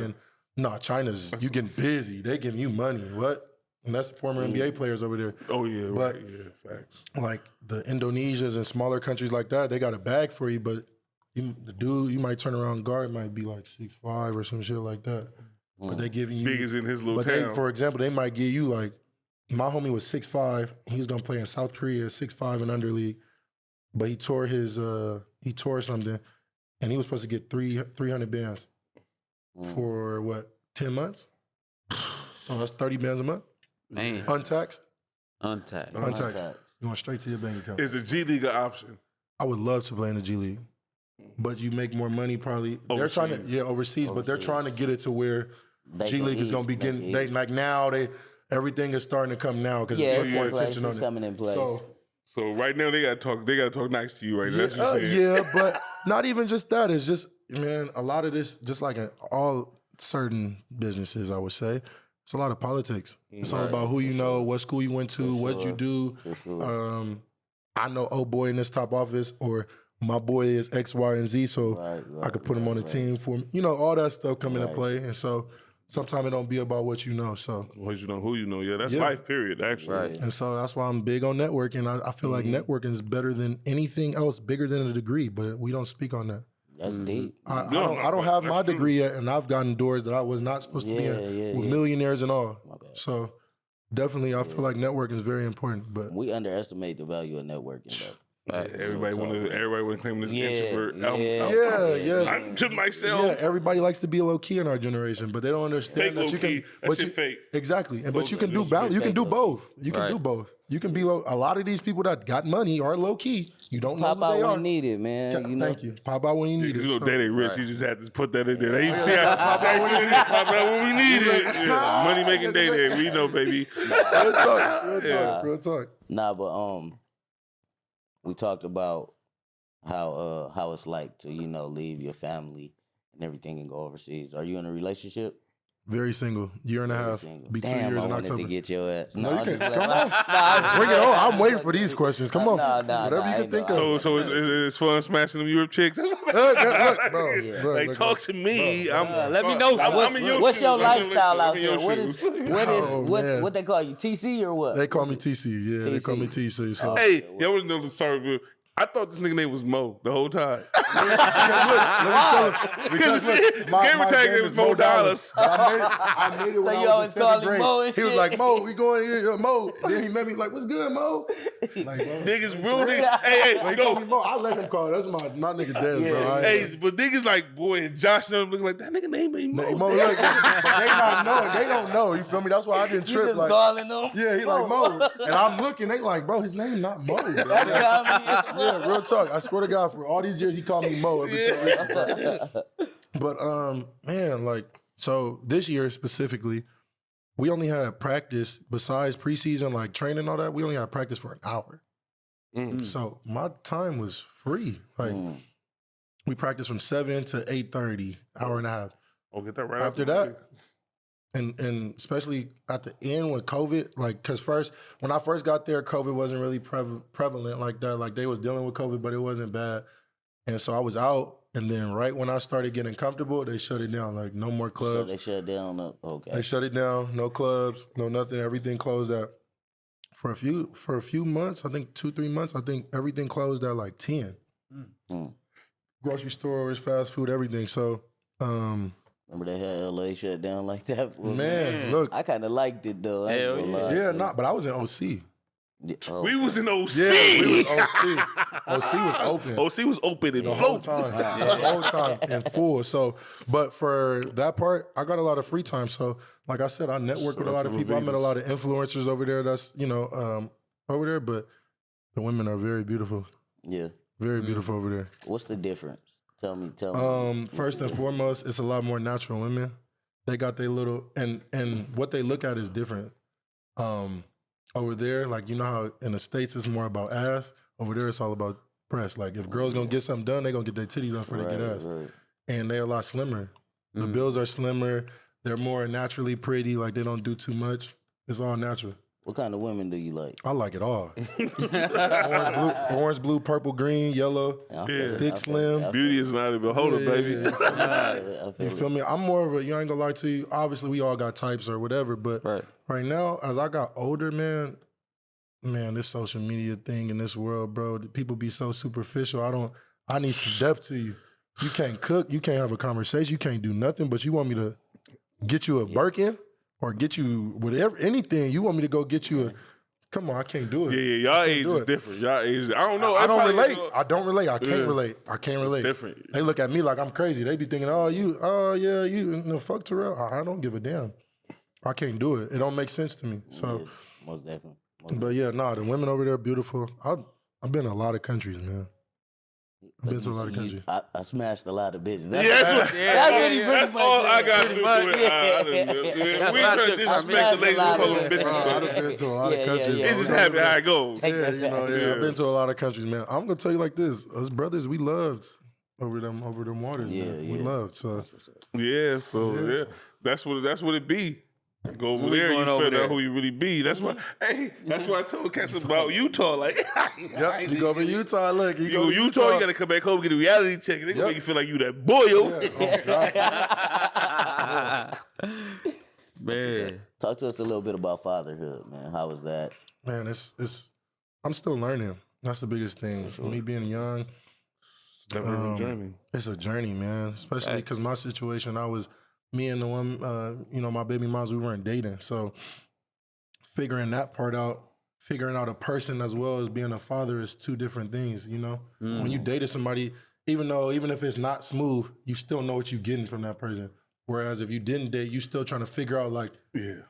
China's. You getting busy. They giving you money. What? And that's former NBA players over there. Oh yeah, but facts. Like the Indonesias and smaller countries like that, they got a bag for you, but the dude you might turn around guard might be like 6'5" or some shit like that. But they giving you big as in his little but town. they, for example, they might give you like my homie was 6'5". He was gonna play in South Korea, 6'5" and under league, but he tore something, and he was supposed to get 300 bands for what 10 months. So that's 30 bands a month. Man. Untaxed. Untaxed. You want straight to your bank account. Is the G League an option? I would love to play in the G League, but you make more money probably. They're trying to overseas, but they're trying to get it to where G League is going to be getting. Everything is starting to come now because there's more attention on it. Coming in place. So right now they got to talk nice to you right now. That's what you're saying. Yeah, but not even just that. It's just a lot of this, just like in all certain businesses, I would say. It's a lot of politics. It's all about who you know, what school you went to, what you do. I know, oh boy, in this top office, or my boy is X, Y, and Z, so I could put him on the team for me. All that stuff come into play. And so sometimes it don't be about what you know. So what you know, who you know. Yeah, that's life, period, actually. Right. And so that's why I'm big on networking. I feel like networking is better than anything else, bigger than a degree, but we don't speak on that. That's deep. I don't have my degree yet, and I've gotten doors that I was not supposed to be in with millionaires and all. So definitely, I feel like networking is very important. But we underestimate the value of networking, though. Everybody want to claim this introvert. I'm to myself. Yeah, everybody likes to be low key in our generation, but they don't understand that you can. That shit fake. Exactly, but you can do both. You can do both. You can do both. You can be low. A lot of these people that got money are low key. You don't know Pop what they out are. when needed, man. Thank you. Pop out when you need it. You know, Daddy rich. You just had to put that in there. They see how pop out when we need it. Yeah. Money making Daddy. We know, baby. Real talk. Nah, but we talked about how it's like to leave your family and everything and go overseas. Are you in a relationship? Very single. Year and a half. Be 2 years I in wanted October. to get your ass. No, you can't. Come on. Bring it on. I'm waiting for these questions. Come on. Whatever you can think of. So it's fun smashing them Europe chicks. Look, bro. Like, talk to me. Let me know. What's your lifestyle out there? What What they call you? TC or what? They call me TC. Yeah, they call me TC. So. Hey, y'all want to know the story? I thought this nigga name was Mo the whole time. Because his gamer tag name was Mo Dollars. I made it when So I you was always in call 7th him grade. Mo and He was shit? like, Mo, we going here, Mo. Then he met me like, what's good, Mo? Like, bro, Niggas really, hey, like, no. call me Mo. I let him call. That's my nigga Dez, bro. I ain't- Hey, but niggas like, boy, and Josh and them looking like, that nigga name ain't Mo. Hey, Mo, look, but they not knowing. They don't know. You feel me? That's why I didn't You trip. just Like, calling him? yeah, he like Mo, and I'm looking. They like, bro, his name not Mo. Bro. That's comedy. Yeah, real talk. I swear to God, for all these years, he called me Mo every time. But man, like, so this year specifically, we only had practice besides preseason, like training and all that. We only had practice for an hour. So my time was free. Like, we practiced from 7 to 8:30, hour and a half. Oh, get that right After that, and especially at the end with COVID, like, because when I first got there, COVID wasn't really prevalent like that. Like, they was dealing with COVID, but it wasn't bad. And so I was out, and then right when I started getting comfortable, they shut it down. Like, no more So clubs. they shut down. Okay. They shut it down. No clubs, no nothing. Everything closed at for a few months. I think 2-3 months. I think everything closed at like 10. Grocery stores, fast food, everything. So, Remember they had LA shut down like that? man, look, I kind of liked it though. I ain't Hell gonna yeah. lie yeah, to not, but I was in OC. you. Oh. we was in OC. Yeah, we was OC. OC was open. OC was open and The whole floating. time. The whole time in full. So, but for that part, I got a lot of free time. So, like I said, I networked with a lot of people. I met a lot of influencers over there that's, over there, but the women are very beautiful. Yeah. Very beautiful over there. What's the difference? Tell me. First and foremost, it's a lot more natural women. They got their little and what they look at is different. Over there, like, you know how in the States it's more about ass. Over there, it's all about breast. Like, if girls gonna get something done, they gonna get their titties done before they get ass. Right. And they're a lot slimmer. The bills are slimmer. They're more naturally pretty. Like, they don't do too much. It's all natural. What kind of women do you like? I like it all. orange, blue, purple, green, yellow, I feel it, thick, I feel slim. it, I Beauty is not a beholder, Yeah, baby. yeah, feel it. You feel me? I'm more of a, you ain't gonna lie to you. Obviously, we all got types or whatever, but right now, as I got older, man, this social media thing in this world, bro, people be so superficial. I need some depth to you. You can't cook, you can't have a conversation, you can't do nothing, but you want me to get you a Birkin or get you whatever, anything. You want me to go get you a, come on, I can't do it. Yeah, y'all age do is it. different. Y'all age, I don't know. I don't probably- relate. I don't relate. I can't Yeah. relate. I can't relate. different. They look at me like I'm crazy. They be thinking, you. No, fuck Terrell. I don't give a damn. I can't do it. It don't make sense to me. So, Yeah, most definitely. but yeah, the women over there are beautiful. I've been in a lot of countries, man. I've been to a lot of countries. I smashed a lot of bitches. Yeah, that's what, That's what he pretty that's much all said. I got to Pretty do much, to it. yeah. We ain't trying to disrespect the ladies who call them bitches. I've but been to a lot Yeah, of yeah, countries. yeah. It's just happy how it goes. Take Yeah, that back. I've been to a lot of countries, man. I'm gonna tell you like this: us brothers, we loved over them waters, man. We yeah. loved. So Yeah, so that's what it be. Go over we there, you going over find there? out who you really be. That's why. Hey, that's why I told Cass about Utah. Like, yep, you go to Utah. Look, you go to Utah, you gotta come back home and get a reality check. They gonna make you feel like you that boy, yo. Man. Talk to us a little bit about fatherhood, man. How was that? Man, it's. I'm still learning. That's the biggest thing. Me being young, Never even journey. it's a journey, man. Especially because my situation, me and the one, my baby moms, we weren't dating. So figuring that part out, figuring out a person as well as being a father is two different things, you know? When you dated somebody, even if it's not smooth, you still know what you're getting from that person. Whereas if you didn't date, you still trying to figure out like,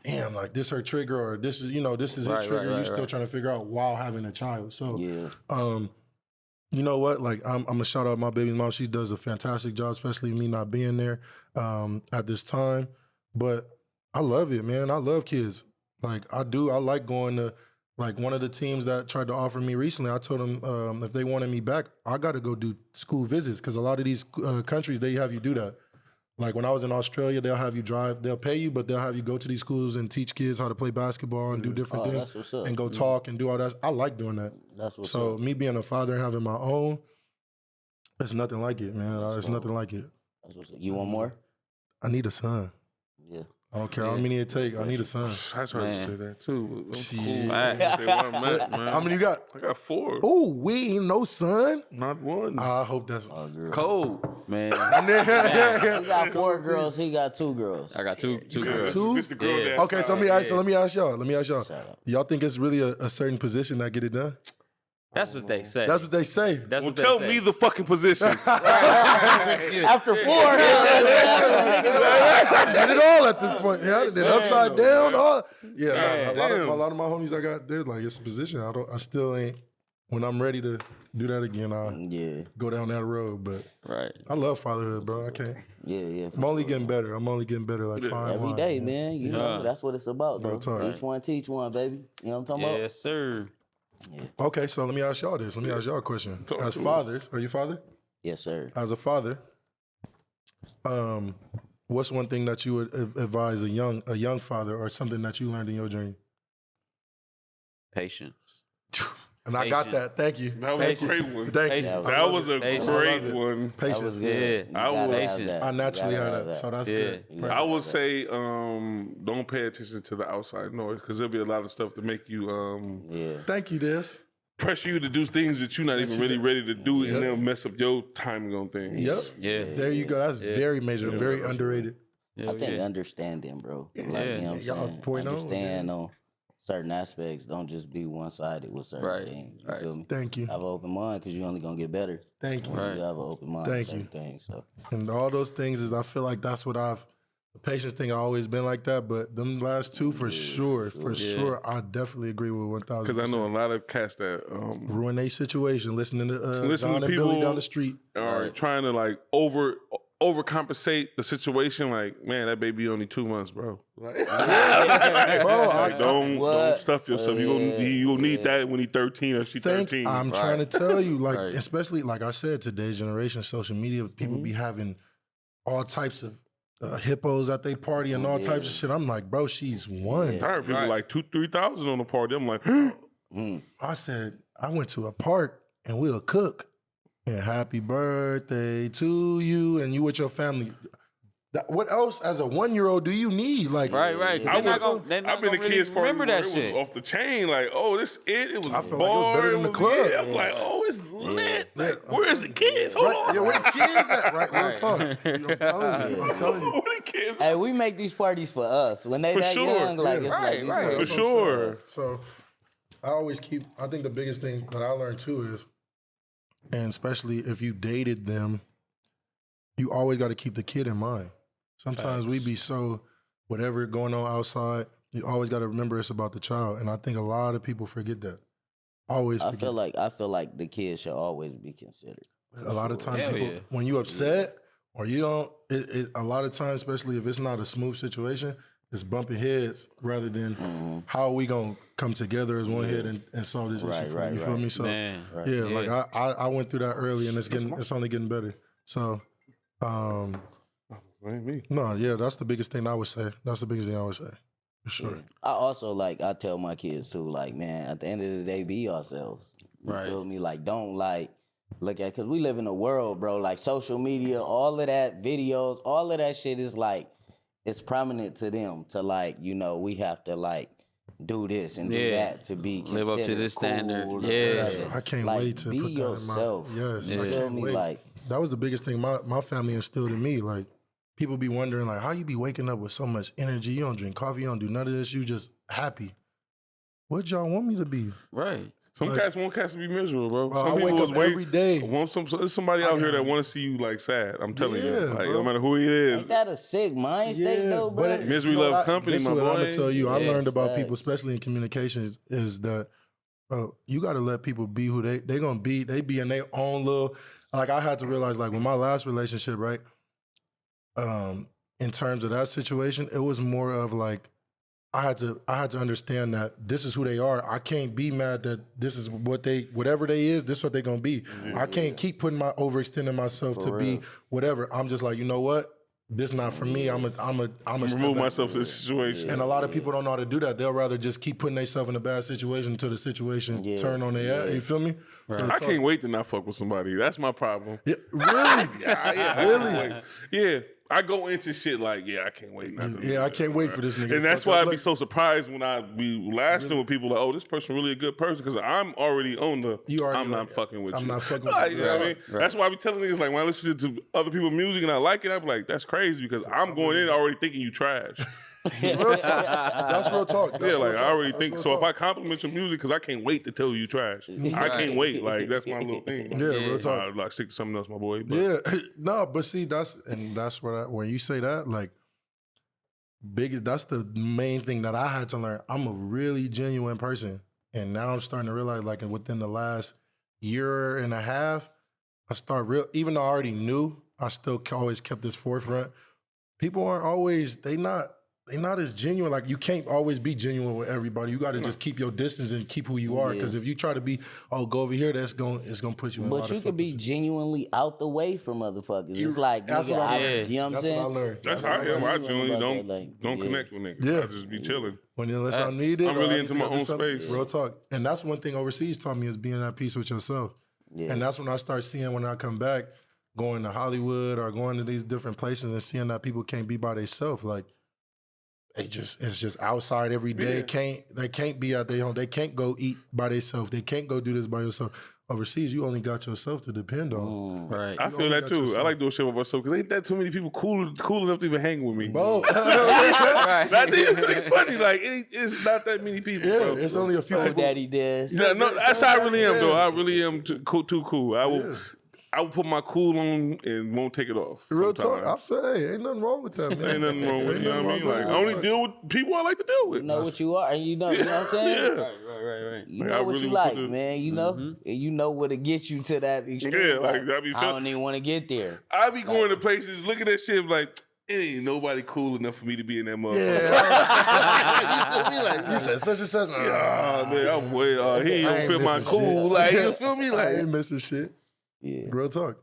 damn, like this her trigger or this is his trigger. You still trying to figure out while having a child. So, you know what? Like I'm gonna shout out my baby mom. She does a fantastic job, especially me not being there at this time. But I love it, man. I love kids. Like I do. I like going to like one of the teams that tried to offer me recently. I told them if they wanted me back, I got to go do school visits because a lot of these countries they have you do that. Like when I was in Australia, they'll have you drive. They'll pay you, but they'll have you go to these schools and teach kids how to play basketball and do different that's things what's up. and go talk and do all that. I like doing that. That's what's So up. me being a father and having my own, it's nothing like it, man. It's nothing like it. That's what's up. You want more? I need a son. Yeah. I don't care how many it take. I need a son. I tried to say that too. But I'm cool. Facts. Say what I meant, man. How many you got? I got 4. Oh, we ain't no son. Not one. I hope that's Cold. Man, He got 4 girls. He got 2 girls. I got two girls. two. It's the girl Yeah. that Okay, so let me ask y'all. Shout out. Y'all think it's really a certain position that get it done? That's what they say. That's what they say. That's Well, what they tell say. me the fucking position. After 4, Get it all at this point. Yeah, then upside down. All. Yeah, a lot of my homies I got, they're like, it's a position. I still ain't. When I'm ready to do that again, I'll go down that road. But Right. I love fatherhood, bro. I can't. Yeah. I'm only getting better. Like fine Every wine, day, man. You know, that's what it's about, though. Real talk. Each one teach one, baby. You know what I'm talking about? Yes, sir. Okay, so let me ask y'all this. Let me ask y'all a question. Talk As to us. fathers, are you father? Yes, sir. As a father, what's one thing that you would advise a young father, or something that you learned in your journey? Patience. And I got Patience. that. Thank you. That was a great one. Thank you. Patience. That was a Patience. great one. Patience. That was Yeah. good. You I gotta would- have Patience. that. I You naturally gotta had have that, so that's Yeah. good. You gotta I have would that. say don't pay attention to the outside noise because there'll be a lot of stuff to make you Yeah. Thank you, Des. pressure you to do things that you're not even really ready to do, and they'll mess up your timing on things. Yep. Yeah. There you go. That's very major, very underrated. Hell I think yeah. understanding, bro. Like, Yeah. you know what I'm Y'all saying? point on, Understand on certain aspects. Don't just be one-sided with certain Right, things. You right. feel me? Thank you. Have an open mind because you're only going to get better. Thank you. Right. You have an open mind Thank for certain you. things. So, And all those things is, I feel like that's what the patience thing, I always been like that, but them last two, for sure, I definitely agree with 1,000%. Because I know a lot of cats that Ruin their situation, listening to Listen Don to and Billy people- down the street. are trying to like overcompensate the situation. Like, man, that baby only 2 months, bro. Like, like, don't What? stuff yourself. You gonna need that when he's 13 or she's 13. I'm trying to tell you, like, Right. especially like I said, today's generation, social media, people be having all types of hippos at their party and all types of shit. I'm like, bro, she's one. I heard people like 2,000-3,000 on the party. I'm like, I said, I went to a park and we'll cook. And happy birthday to you, and you with your family. What else as a 1-year-old do you need? Like, Right. I've been to to kids' party remember where that it shit. was off the chain. Like, oh, this it. It was I felt like it was better than the club. Yeah, I'm like, oh, it's lit. Like, where's the kids? Hold on. Yeah, where the kids at? Right, real Right. talk. I'm telling you. Where the kids? hey, we make these parties for us. When they For that sure. young, like, Yeah. it's like, these Right. parties For sure. So I think the biggest thing that I learned too is, and especially if you dated them, you always got to keep the kid in mind. Sometimes we be so, whatever going on outside, you always got to remember it's about the child. And I think a lot of people forget that. Always I forget. feel like the kids should always be considered. A lot of times Hell people, yeah. when you upset or you don't, a lot of times, especially if it's not a smooth situation, it's bumping heads rather than how are we going to come together as one head and solve this Right, issue. right, You feel right. me? So Man. yeah, like I went through that early and it's only getting better. So, Ain't me. no, yeah, that's the biggest thing I would say. That's the biggest thing I would say. For sure. I also I tell my kids too, like, man, at the end of the day, be yourselves. You Right. feel me? Like, don't look at, because we live in a world, bro, like social media, all of that videos, all of that shit is like, it's prominent to them to we have to do this and do Yeah. that to be Live up to considered this standard. cool or Yeah. whatever. I can't Like, wait to be put yourself. that in my, yes, You I feel can't me? wait. Like, That was the biggest thing my family instilled in me. Like, people be wondering, like, how you be waking up with so much energy? You don't drink coffee, you don't do none of this, you just happy. What y'all want me to be? Right. Some cats want cats to be miserable, bro. Bro, Some I wake people up every day. There's somebody out here that want to see you sad. I'm telling you, Yeah, like, bro. no matter who he is. ain't that a sick mind state though, bro? but Misery love I- company, This my is what I'm boy. gonna tell you. I Yeah, learned about facts. people, especially in communications, is that you got to let people be who they gonna be. They be in their own little. Like, I had to realize, like, with my last relationship, right? In terms of that situation, it was more of like, I had to understand that this is who they are. I can't be mad that this is whatever they is, this is what they gonna be. I can't keep overextending myself to be whatever. I'm just like, you know what? This not for me. I'm a Remove myself from this situation. And a lot of people don't know how to do that. They'll rather just keep putting themselves in a bad situation until the situation turn on their ass. You feel me? I can't wait to not fuck with somebody. That's my problem. Yeah, really? Really? Yeah. I go into shit like, I can't wait. I can't wait for this nigga. And that's why I'd be so surprised when I be lasting with people like, oh, this person really a good person, because I'm already on the. I'm not fucking with you. I'm not fucking with like, you. You know what I mean? Right. That's why I be telling niggas like when I listen to other people's music and I like it, I be like, that's crazy because I'm going in already thinking you trash. Real talk. That's real talk. That's real like talk. I already That's think. real So talk. if I compliment your music, because I can't wait to tell you trash. I can't wait. Like that's my little thing. Yeah, real talk. Like stick to something else, my boy. But. Yeah, no, but see, that's what when you say that, like, that's the main thing that I had to learn. I'm a really genuine person, and now I'm starting to realize, like, within the last year and a half, I start even though I already knew, I still always kept this forefront. People aren't always, they not as genuine. Like, you can't always be genuine with everybody. You got to just keep your distance and keep who you are. Because if you try to be, go over here, it's gonna put you in. But you could be genuinely out the way from motherfuckers. It's like, that's nigga, what I learned. you know what I'm saying? That's what I learned. That's how I am. I generally don't yeah. connect with niggas. Yeah. I just be chilling. Unless I need it. I'm really into my own space. Real talk. And that's one thing overseas taught me is being at peace with yourself. Yeah. And that's when I start seeing, when I come back, going to Hollywood or going to these different places and seeing that people can't be by themselves. Like, it's just outside every day. Yeah. They can't be at their home. They can't go eat by themselves. They can't go do this by themselves. Overseas, you only got yourself to depend on. Right. I feel that too. Yourself. I like doing shit with myself because ain't that too many people cool enough to even hang with me. Bro, it's funny. Like it's not that many people. Yeah, bro. it's only a few people. Daddy does. Yeah, no, that's how I really am, though. I really am too cool. I will put my cool on and won't take it off. Real sometimes. talk. I feel, ain't nothing wrong with that, man. Ain't nothing wrong with it. You know what I mean? Like, I only deal with people I like to deal with. You know what you are, and you know what I'm saying? Yeah. Right. You know what you like, man. You know, and you know what to get you to that extreme. Yeah, like I be. I don't even want to get there. I be going to places, looking at shit like. It ain't nobody cool enough for me to be in that motherfucker. Yeah. You said such and such. Yeah, man, I'm way. He don't feel my cool. Like, you feel me? Like, I ain't missing shit. Yeah. Real talk.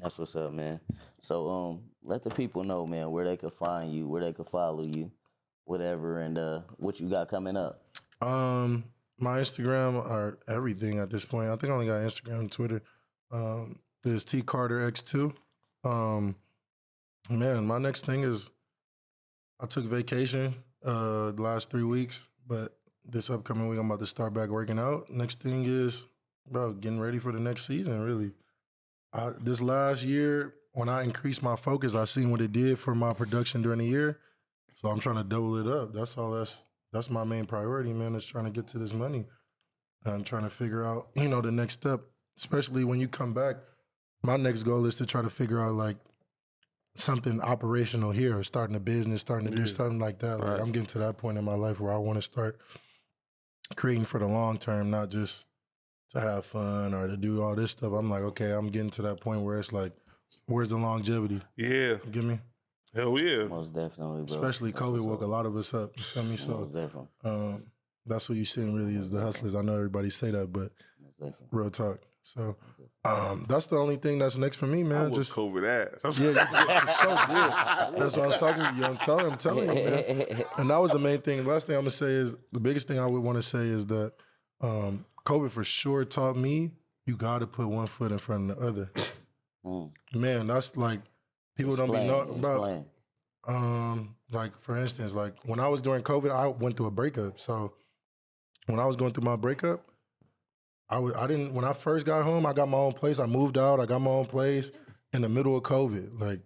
That's what's up, man. So, let the people know, man, where they could find you, where they could follow you, whatever, and what you got coming up. My Instagram or everything at this point. I think I only got Instagram and Twitter. There's T Carter X2. Man, my next thing is I took vacation the last 3 weeks, but this upcoming week I'm about to start back working out. Next thing is, bro, getting ready for the next season, really. This last year, when I increased my focus, I seen what it did for my production during the year. So I'm trying to double it up. That's all. That's my main priority, man, is trying to get to this money. I'm trying to figure out, the next step, especially when you come back. My next goal is to try to figure out, like, something operational here, or starting a business, starting to do something like that. Like, I'm getting to that point in my life where I want to start creating for the long term, not just to have fun or to do all this stuff. I'm like, okay, I'm getting to that point where it's like, where's the longevity? Yeah. You get me? Hell yeah. Most definitely, bro. Especially COVID woke a lot of us up. You feel me? So Most definitely. that's what you seeing really is the hustlers. I know everybody say that, but real talk. So that's the only thing that's next for me, man. Just COVID ass. For sure, good. That's what I'm talking to you. I'm telling you, man. And that was the main thing. The last thing I'm gonna say is, the biggest thing I would want to say is that COVID for sure taught me you got to put one foot in front of the other. Man, that's like, people don't be knowing about. Like, for instance, like when I was during COVID, I went through a breakup. So when I was going through my breakup, when I first got home, I got my own place. I moved out. I got my own place in the middle of COVID. Like,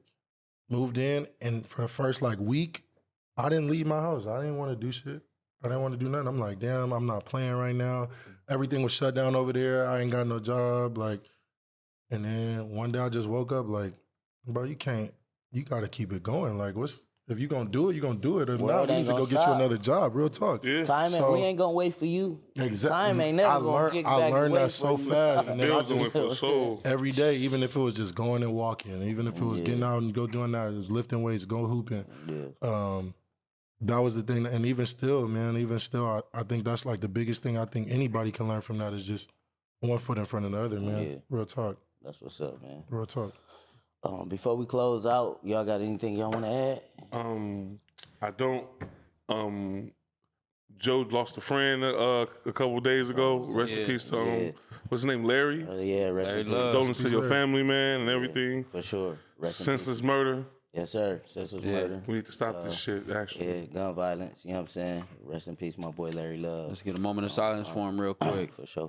moved in, and for the first week, I didn't leave my house. I didn't want to do shit. I didn't want to do nothing. I'm like, damn, I'm not playing right now. Everything was shut down over there. I ain't got no job. Like, and then one day I just woke up like, bro, you got to keep it going. Like, if you gonna do it, you gonna do it. If not, you need to go get you another job. Real talk. Yeah. We ain't gonna wait for you. Exactly. Time ain't never gonna kick back. I learned that so fast, and then I just every day, even if it was just going and walking, even if it was getting out and go doing that, it was lifting weights, go hooping. Yeah. That was the thing, and even still, I think that's like the biggest thing I think anybody can learn from that is just one foot in front of the other, man. Yeah. Real talk. That's what's up, man. Real talk. Before we close out, y'all got anything y'all want to add? I don't. Joe lost a friend a couple days ago. Rest in peace to what's his name, Larry? Yeah, rest in peace. Condolences to your family, man, and everything. For sure. Senseless murder. Yes, sir. Senseless murder. We need to stop this shit, actually. Yeah, gun violence. You know what I'm saying? Rest in peace, my boy Larry Love. Let's get a moment of silence for him real quick. For sure.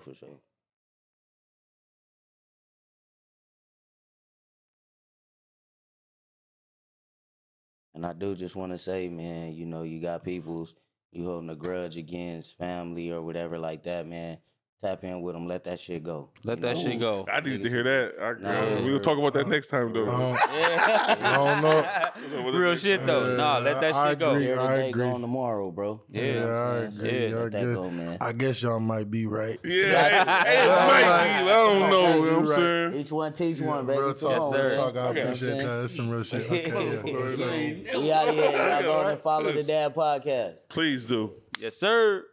And I do just want to say, man, you know, you got people's, you holding a grudge against family or whatever like that, man. Tap in with them. Let that shit go. Let that shit go. I need to hear that. We'll talk about that next time, though. I don't know. Real shit though. Nah, let that I shit go. agree. Here I today, agree. gone tomorrow, bro. Yeah. You know what I I'm saying? agree. So Y'all let that good. go, man. I guess y'all might be right. Yeah, hey, it might be. I don't know. You know what I'm saying? Each one teach one, baby. Real Come talk, on, real man. talk. I You know what I'm appreciate saying? that. That's some real shit. Okay, yeah. We out here. Y'all go and follow the Dad podcast. Please do. Yes, sir.